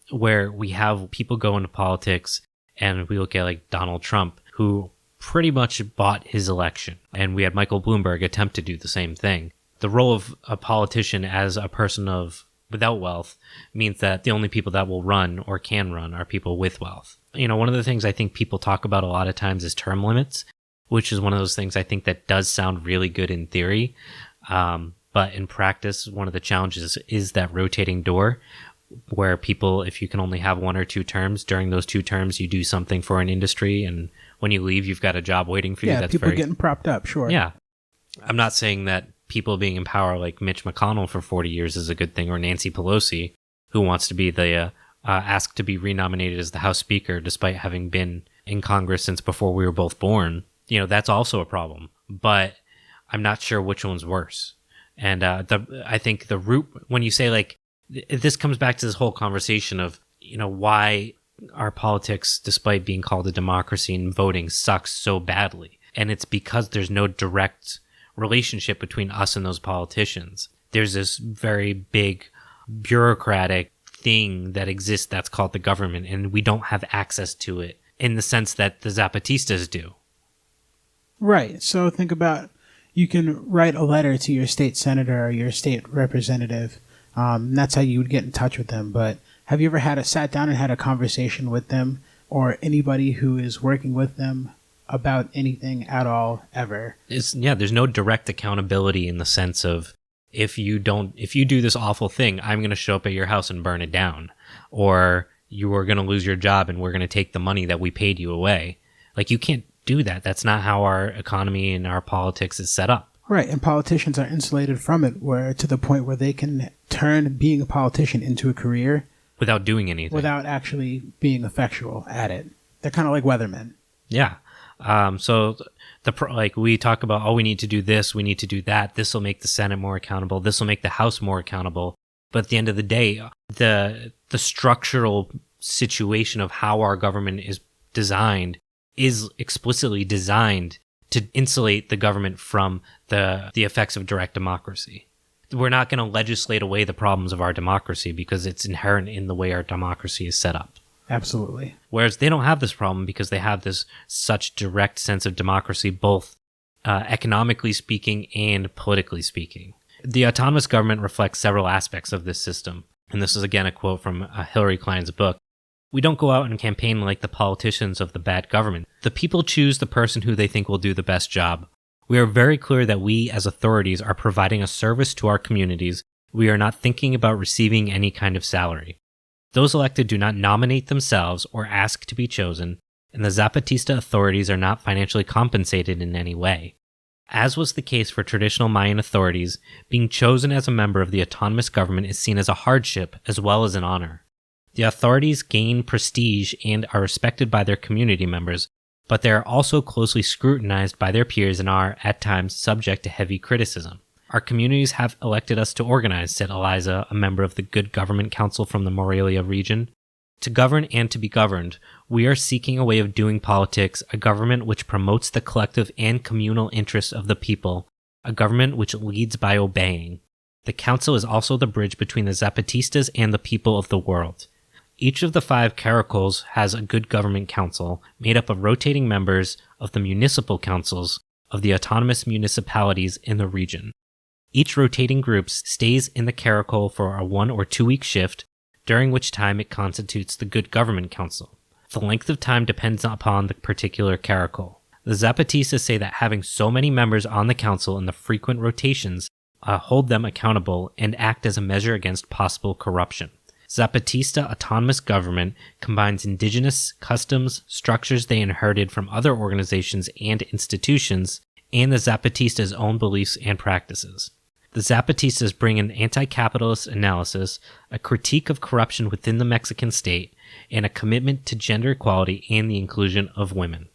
B: where we have people go into politics and we look at like Donald Trump, who pretty much bought his election. And we had Michael Bloomberg attempt to do the same thing. The role of a politician as a person without wealth means that the only people that will run or can run are people with wealth. You know, one of the things I think people talk about a lot of times is term limits, which is one of those things I think that does sound really good in theory. But in practice, one of the challenges is that rotating door where people, if you can only have 1 or 2 terms, during those 2 terms, you do something for an industry. And when you leave, you've got a job waiting for you.
A: Yeah, people getting propped up. Sure.
B: Yeah. I'm not saying that people being in power like Mitch McConnell for 40 years is a good thing, or Nancy Pelosi, who wants to be asked to be renominated as the House Speaker despite having been in Congress since before we were both born. You know, that's also a problem. But I'm not sure which one's worse. And I think the root, when you say like, this comes back to this whole conversation of, you know, why our politics, despite being called a democracy and voting, sucks so badly. And it's because there's no direct relationship between us and those politicians. There's this very big bureaucratic thing that exists that's called the government, and we don't have access to it in the sense that the Zapatistas do.
A: Right. So think about, you can write a letter to your state senator or your state representative. That's how you would get in touch with them. But have you ever sat down and had a conversation with them or anybody who is working with them about anything at all, ever?
B: There's no direct accountability in the sense of, if you do this awful thing, I'm going to show up at your house and burn it down, or you are going to lose your job and we're going to take the money that we paid you away. Like, you can't do that. That's not how our economy and our politics is set up.
A: Right, and politicians are insulated from it, where to the point where they can turn being a politician into a career
B: without doing anything,
A: without actually being effectual at it. They're kind of like weathermen.
B: Yeah. So like we talk about, oh, we need to do this, we need to do that. This will make the Senate more accountable. This will make the House more accountable. But at the end of the day, the structural situation of how our government is designed is explicitly designed to insulate the government from the effects of direct democracy. We're not going to legislate away the problems of our democracy because it's inherent in the way our democracy is set up.
A: Absolutely.
B: Whereas they don't have this problem because they have this such direct sense of democracy, both economically speaking and politically speaking. The autonomous government reflects several aspects of this system. And this is again a quote from Hilary Klein's book. We don't go out and campaign like the politicians of the bad government. The people choose the person who they think will do the best job. We are very clear that we as authorities are providing a service to our communities. We are not thinking about receiving any kind of salary. Those elected do not nominate themselves or ask to be chosen, and the Zapatista authorities are not financially compensated in any way. As was the case for traditional Mayan authorities, being chosen as a member of the autonomous government is seen as a hardship as well as an honor. The authorities gain prestige and are respected by their community members, but they are also closely scrutinized by their peers and are, at times, subject to heavy criticism. Our communities have elected us to organize, said Eliza, a member of the Good Government Council from the Morelia region. To govern and to be governed, we are seeking a way of doing politics, a government which promotes the collective and communal interests of the people, a government which leads by obeying. The council is also the bridge between the Zapatistas and the people of the world. Each of the 5 caracoles has a Good Government Council made up of rotating members of the municipal councils of the autonomous municipalities in the region. Each rotating group stays in the caracole for a 1 or 2 week shift, during which time it constitutes the Good Government Council. The length of time depends upon the particular caracole. The Zapatistas say that having so many members on the council and the frequent rotations hold them accountable and act as a measure against possible corruption. Zapatista autonomous government combines indigenous customs, structures they inherited from other organizations and institutions, and the Zapatistas' own beliefs and practices. The Zapatistas bring an anti-capitalist analysis, a critique of corruption within the Mexican state, and a commitment to gender equality and the inclusion of women.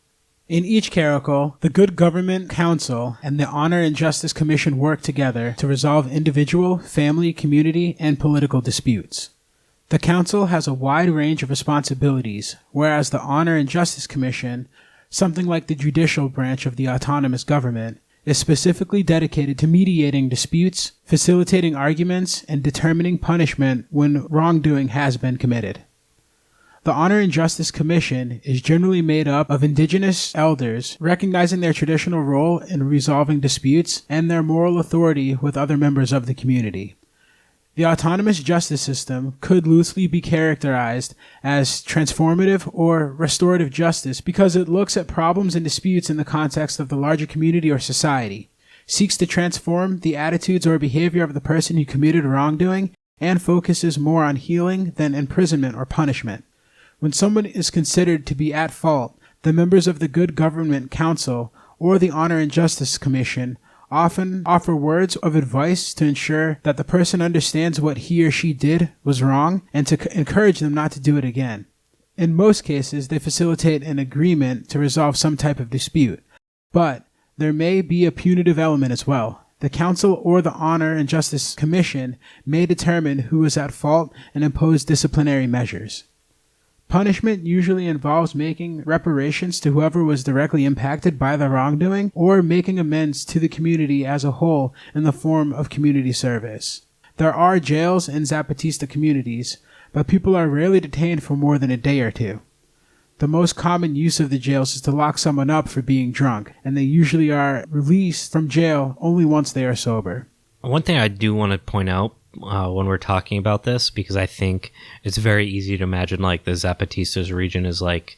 A: In each caracole, the Good Government Council and the Honor and Justice Commission work together to resolve individual, family, community, and political disputes. The council has a wide range of responsibilities, whereas the Honor and Justice Commission, something like the judicial branch of the autonomous government, is specifically dedicated to mediating disputes, facilitating arguments, and determining punishment when wrongdoing has been committed. The Honor and Justice Commission is generally made up of indigenous elders, recognizing their traditional role in resolving disputes and their moral authority with other members of the community. The autonomous justice system could loosely be characterized as transformative or restorative justice because it looks at problems and disputes in the context of the larger community or society, seeks to transform the attitudes or behavior of the person who committed wrongdoing, and focuses more on healing than imprisonment or punishment. When someone is considered to be at fault, the members of the Good Government Council or the Honor and Justice Commission often offer words of advice to ensure that the person understands what he or she did was wrong and to encourage them not to do it again. In most cases, they facilitate an agreement to resolve some type of dispute, but there may be a punitive element as well. The Council or the Honor and Justice Commission may determine who is at fault and impose disciplinary measures. Punishment usually involves making reparations to whoever was directly impacted by the wrongdoing or making amends to the community as a whole in the form of community service. There are jails in Zapatista communities, but people are rarely detained for more than a day or two. The most common use of the jails is to lock someone up for being drunk, and they usually are released from jail only once they are sober.
B: One thing I do want to point out when we're talking about this, because I think it's very easy to imagine like the Zapatistas region is like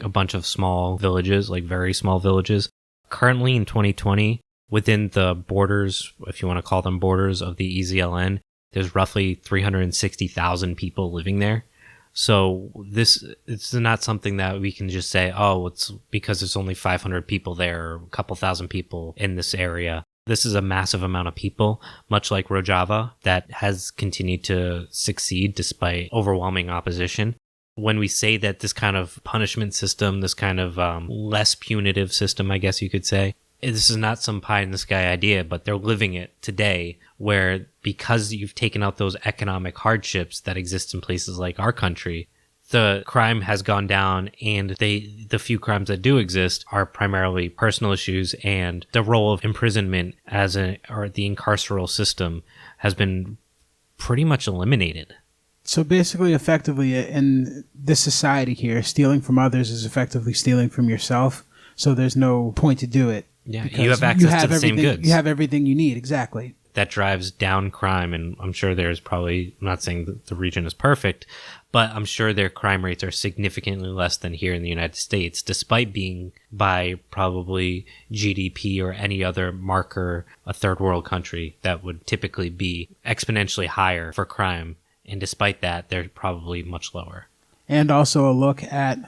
B: a bunch of small villages, like very small villages. Currently in 2020, within the borders, if you want to call them borders, of the EZLN, there's roughly 360,000 people living there. So it's not something that we can just say, oh, it's because there's only 500 people there or a couple thousand people in this area. This is a massive amount of people, much like Rojava, that has continued to succeed despite overwhelming opposition. When we say that this kind of punishment system, this kind of less punitive system, I guess you could say, this is not some pie-in-the-sky idea, but they're living it today, where because you've taken out those economic hardships that exist in places like our country, the crime has gone down, and the few crimes that do exist are primarily personal issues, and the role of imprisonment or the incarceral system has been pretty much eliminated.
A: So basically, effectively, in this society here, stealing from others is effectively stealing from yourself, so there's no point to do it.
B: Yeah, you have access to the same goods.
A: You have everything you need, exactly.
B: that drives down crime. And I'm sure there's probably, I'm not saying that the region is perfect, but I'm sure their crime rates are significantly less than here in the United States, despite being by probably GDP or any other marker, a third world country that would typically be exponentially higher for crime. And despite that, they're probably much lower.
A: And also a look at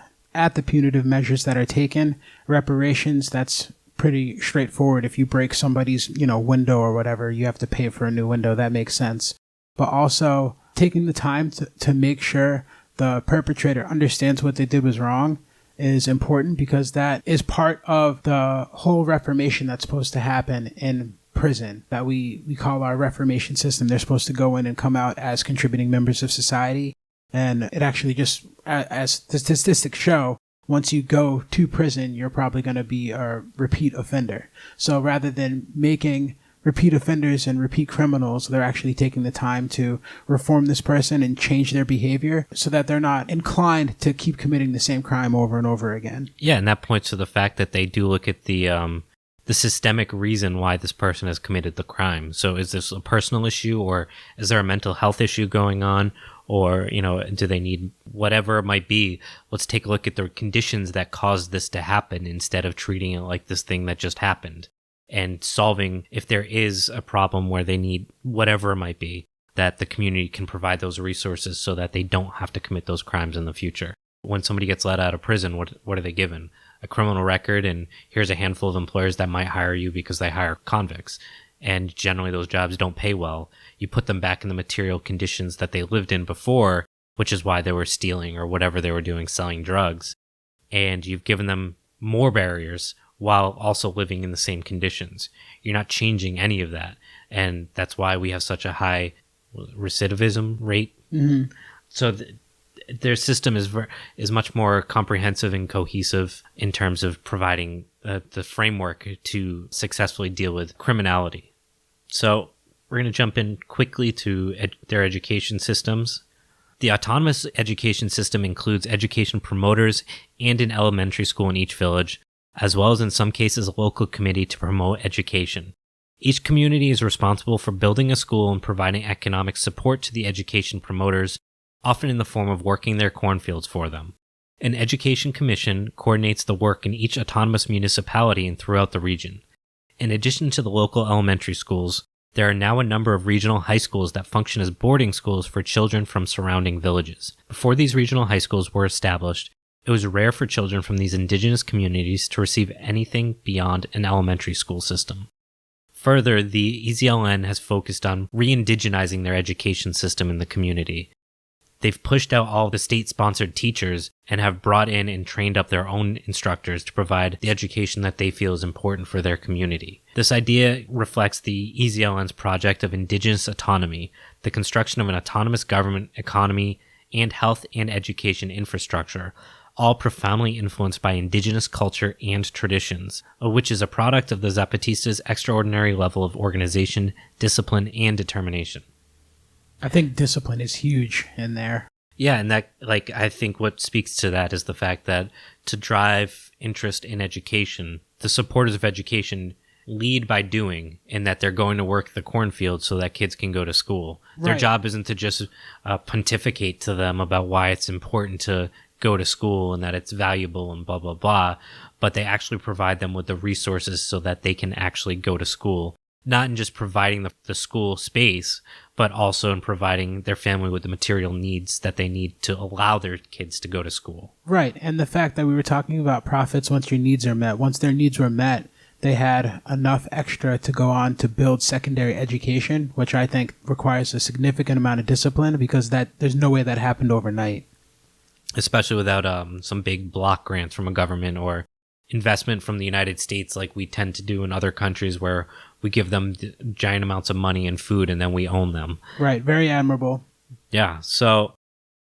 A: the punitive measures that are taken. Reparations, that's pretty straightforward. If you break somebody's, window or whatever, you have to pay for a new window. That makes sense. But also taking the time to make sure the perpetrator understands what they did was wrong is important, because that is part of the whole reformation that's supposed to happen in prison that we call our reformation system. They're supposed to go in and come out as contributing members of society. And it actually just, as the statistics show, once you go to prison, you're probably going to be a repeat offender. So rather than making repeat offenders and repeat criminals, they're actually taking the time to reform this person and change their behavior so that they're not inclined to keep committing the same crime over and over again.
B: Yeah, and that points to the fact that they do look at the systemic reason why this person has committed the crime. So is this a personal issue, or is there a mental health issue going on? Or, do they need whatever it might be? Let's take a look at the conditions that caused this to happen instead of treating it like this thing that just happened, and solving if there is a problem where they need whatever it might be, that the community can provide those resources so that they don't have to commit those crimes in the future. When somebody gets let out of prison, what are they given? A criminal record, and here's a handful of employers that might hire you because they hire convicts. And generally those jobs don't pay well. You put them back in the material conditions that they lived in before, which is why they were stealing or whatever they were doing, selling drugs. And you've given them more barriers while also living in the same conditions. You're not changing any of that. And that's why we have such a high recidivism rate. Mm-hmm. So their system is much more comprehensive and cohesive in terms of providing the framework to successfully deal with criminality. So we're going to jump in quickly to their education systems. The autonomous education system includes education promoters and an elementary school in each village, as well as in some cases a local committee to promote education. Each community is responsible for building a school and providing economic support to the education promoters, often in the form of working their cornfields for them. An education commission coordinates the work in each autonomous municipality and throughout the region. In addition to the local elementary schools, there are now a number of regional high schools that function as boarding schools for children from surrounding villages. Before these regional high schools were established, it was rare for children from these indigenous communities to receive anything beyond an elementary school system. Further, the EZLN has focused on re-indigenizing their education system in the community. They've pushed out all the state-sponsored teachers and have brought in and trained up their own instructors to provide the education that they feel is important for their community. This idea reflects the EZLN's project of indigenous autonomy, the construction of an autonomous government, economy, and health and education infrastructure, all profoundly influenced by indigenous culture and traditions, which is a product of the Zapatistas' extraordinary level of organization, discipline, and determination.
A: I think discipline is huge in there.
B: Yeah, and that, I think what speaks to that is the fact that to drive interest in education, the supporters of education lead by doing, in that they're going to work the cornfield so that kids can go to school. Right. Their job isn't to just pontificate to them about why it's important to go to school and that it's valuable and blah, blah, blah, but they actually provide them with the resources so that they can actually go to school. Not in just providing the school space, but also in providing their family with the material needs that they need to allow their kids to go to school.
A: Right, and the fact that we were talking about profits once your needs are met. Once their needs were met, they had enough extra to go on to build secondary education, which I think requires a significant amount of discipline, because there's no way that happened overnight.
B: Especially without some big block grants from a government or investment from the United States like we tend to do in other countries where we give them giant amounts of money and food and then we own them.
A: Right. Very admirable.
B: Yeah. So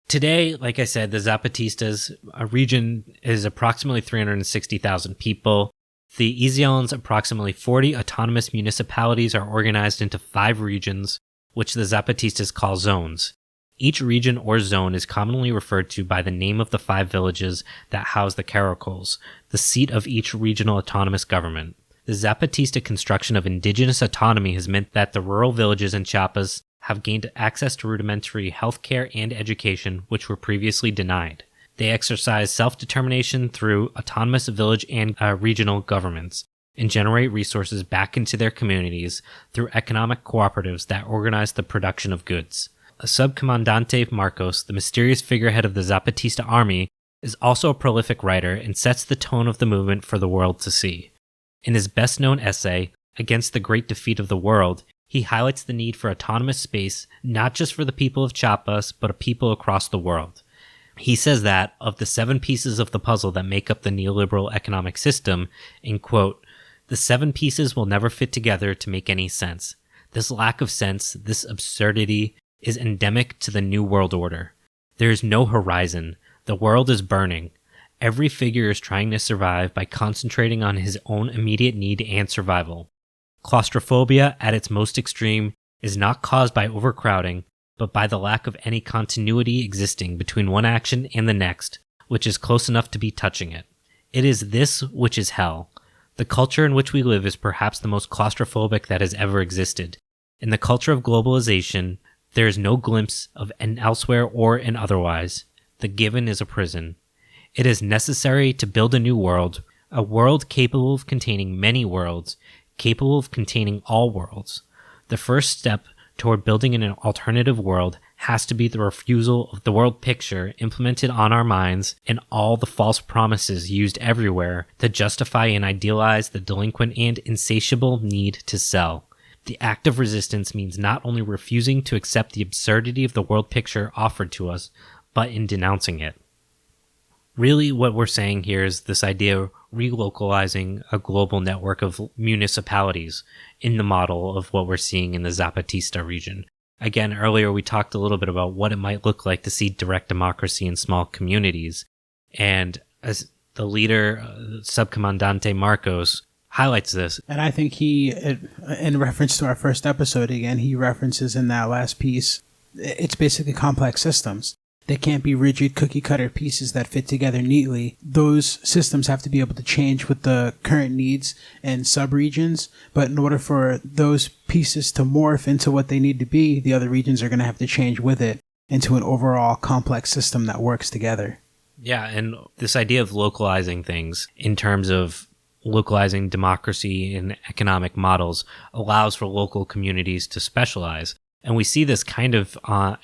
B: today, like I said, the Zapatistas, a region is approximately 360,000 people. The EZLN's approximately 40 autonomous municipalities are organized into 5 regions, which the Zapatistas call zones. Each region or zone is commonly referred to by the name of the 5 villages that house the caracoles, the seat of each regional autonomous government. The Zapatista construction of indigenous autonomy has meant that the rural villages in Chiapas have gained access to rudimentary healthcare and education, which were previously denied. They exercise self-determination through autonomous village and regional governments, and generate resources back into their communities through economic cooperatives that organize the production of goods. Subcomandante Marcos, the mysterious figurehead of the Zapatista army, is also a prolific writer and sets the tone of the movement for the world to see. In his best-known essay, Against the Great Defeat of the World, he highlights the need for autonomous space not just for the people of Chiapas, but a people across the world. He says that, of the 7 pieces of the puzzle that make up the neoliberal economic system, in quote, the 7 pieces will never fit together to make any sense. This lack of sense, this absurdity, is endemic to the New World Order. There is no horizon. The world is burning. Every figure is trying to survive by concentrating on his own immediate need and survival. Claustrophobia, at its most extreme, is not caused by overcrowding, but by the lack of any continuity existing between one action and the next, which is close enough to be touching it. It is this which is hell. The culture in which we live is perhaps the most claustrophobic that has ever existed. In the culture of globalization, there is no glimpse of an elsewhere or an otherwise. The given is a prison. It is necessary to build a new world, a world capable of containing many worlds, capable of containing all worlds. The first step toward building an alternative world has to be the refusal of the world picture implemented on our minds and all the false promises used everywhere to justify and idealize the delinquent and insatiable need to sell. The act of resistance means not only refusing to accept the absurdity of the world picture offered to us, but in denouncing it. Really, what we're saying here is this idea of relocalizing a global network of municipalities in the model of what we're seeing in the Zapatista region. Again, earlier we talked a little bit about what it might look like to see direct democracy in small communities. And as the leader, Subcomandante Marcos, highlights this.
A: And I think he, in reference to our first episode again, he references in that last piece, it's basically complex systems. They can't be rigid cookie-cutter pieces that fit together neatly. Those systems have to be able to change with the current needs and sub-regions, but in order for those pieces to morph into what they need to be, the other regions are going to have to change with it into an overall complex system that works together.
B: Yeah, and this idea of localizing things in terms of localizing democracy in economic models allows for local communities to specialize. And we see this kind of, or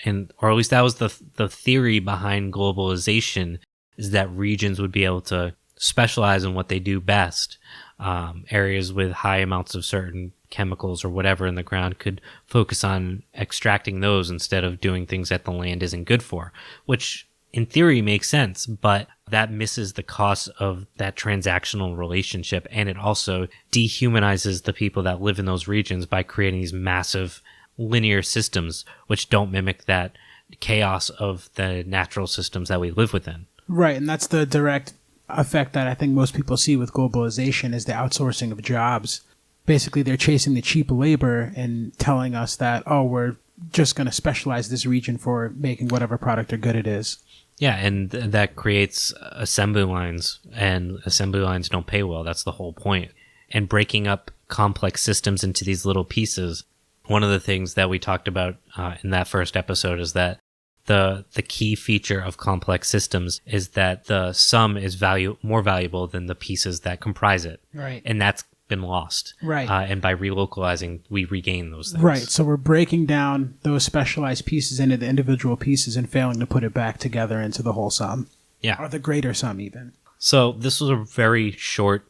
B: at least that was the theory behind globalization, is that regions would be able to specialize in what they do best. Areas with high amounts of certain chemicals or whatever in the ground could focus on extracting those instead of doing things that the land isn't good for, which in theory makes sense, but that misses the cost of that transactional relationship. And it also dehumanizes the people that live in those regions by creating these massive linear systems which don't mimic that chaos of the natural systems that we live within.
A: Right, and that's the direct effect that I think most people see with globalization is the outsourcing of jobs. Basically, they're chasing the cheap labor and telling us that, oh, we're just going to specialize this region for making whatever product or good it is.
B: Yeah, and that creates assembly lines, and assembly lines don't pay well. That's the whole point. And breaking up complex systems into these little pieces. One of the things that we talked about in that first episode is that the key feature of complex systems is that the sum is more valuable than the pieces that comprise it.
A: Right.
B: And that's been lost.
A: Right.
B: And by relocalizing, we regain those things.
A: Right. So we're breaking down those specialized pieces into the individual pieces and failing to put it back together into the whole sum.
B: Yeah.
A: Or the greater sum, even.
B: So this was a very short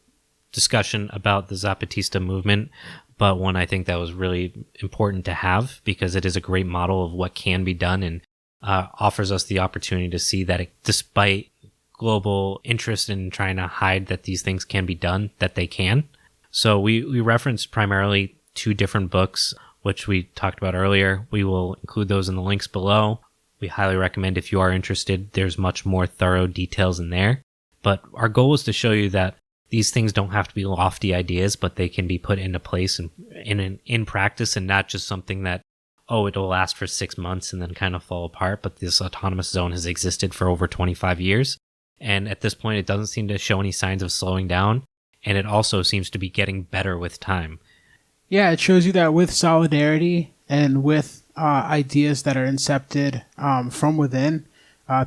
B: discussion about the Zapatista movement, but one I think that was really important to have because it is a great model of what can be done and offers us the opportunity to see that despite global interest in trying to hide that these things can be done, that they can. So we referenced primarily 2 different books, which we talked about earlier. We will include those in the links below. We highly recommend if you are interested. There's much more thorough details in there. But our goal is to show you that these things don't have to be lofty ideas, but they can be put into place in practice and not just something that, oh, it'll last for 6 months and then kind of fall apart. But this autonomous zone has existed for over 25 years. And at this point, it doesn't seem to show any signs of slowing down. and it also seems to be getting better with time.
A: Yeah, it shows you that with solidarity and with ideas that are incepted from within,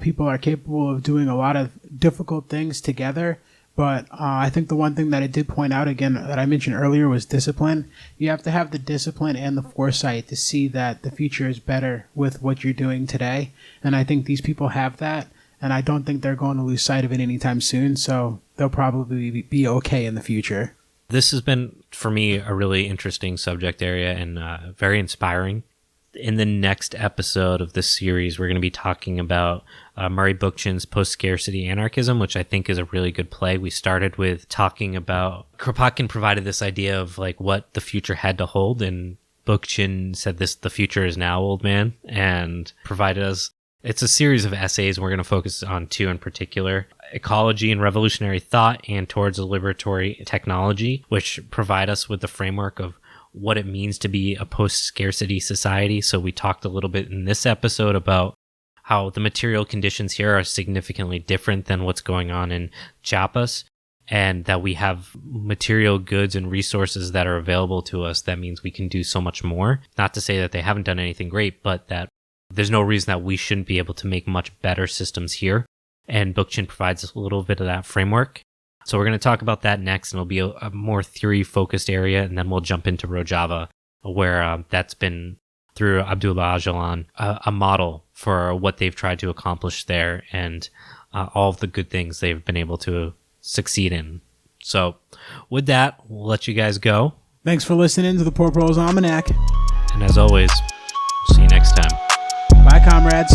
A: people are capable of doing a lot of difficult things together. But I think the one thing that I did point out again that I mentioned earlier was discipline. You have to have the discipline and the foresight to see that the future is better with what you're doing today. And I think these people have that. And I don't think they're going to lose sight of it anytime soon. So they'll probably be okay in the future.
B: This has been, for me, a really interesting subject area and very inspiring. In the next episode of this series, we're going to be talking about Murray Bookchin's post-scarcity anarchism, which I think is a really good play. We started with talking about Kropotkin provided this idea of like what the future had to hold, and Bookchin said the future is now, old man, and provided us. It's a series of essays, and we're going to focus on two in particular: ecology and revolutionary thought, and towards a liberatory technology, which provide us with the framework of what it means to be a post-scarcity society. So we talked a little bit in this episode about how the material conditions here are significantly different than what's going on in Chiapas, and that we have material goods and resources that are available to us. That means we can do so much more. Not to say that they haven't done anything great, but that there's no reason that we shouldn't be able to make much better systems here. And Bookchin provides us a little bit of that framework. So we're going to talk about that next, and it'll be a more theory-focused area, and then we'll jump into Rojava, where that's been, through Abdullah Öcalan, a model for what they've tried to accomplish there and all of the good things they've been able to succeed in. So with that, we'll let you guys go.
A: Thanks for listening to the Poor Proles Almanac.
B: And as always, see you next time.
A: Bye, comrades.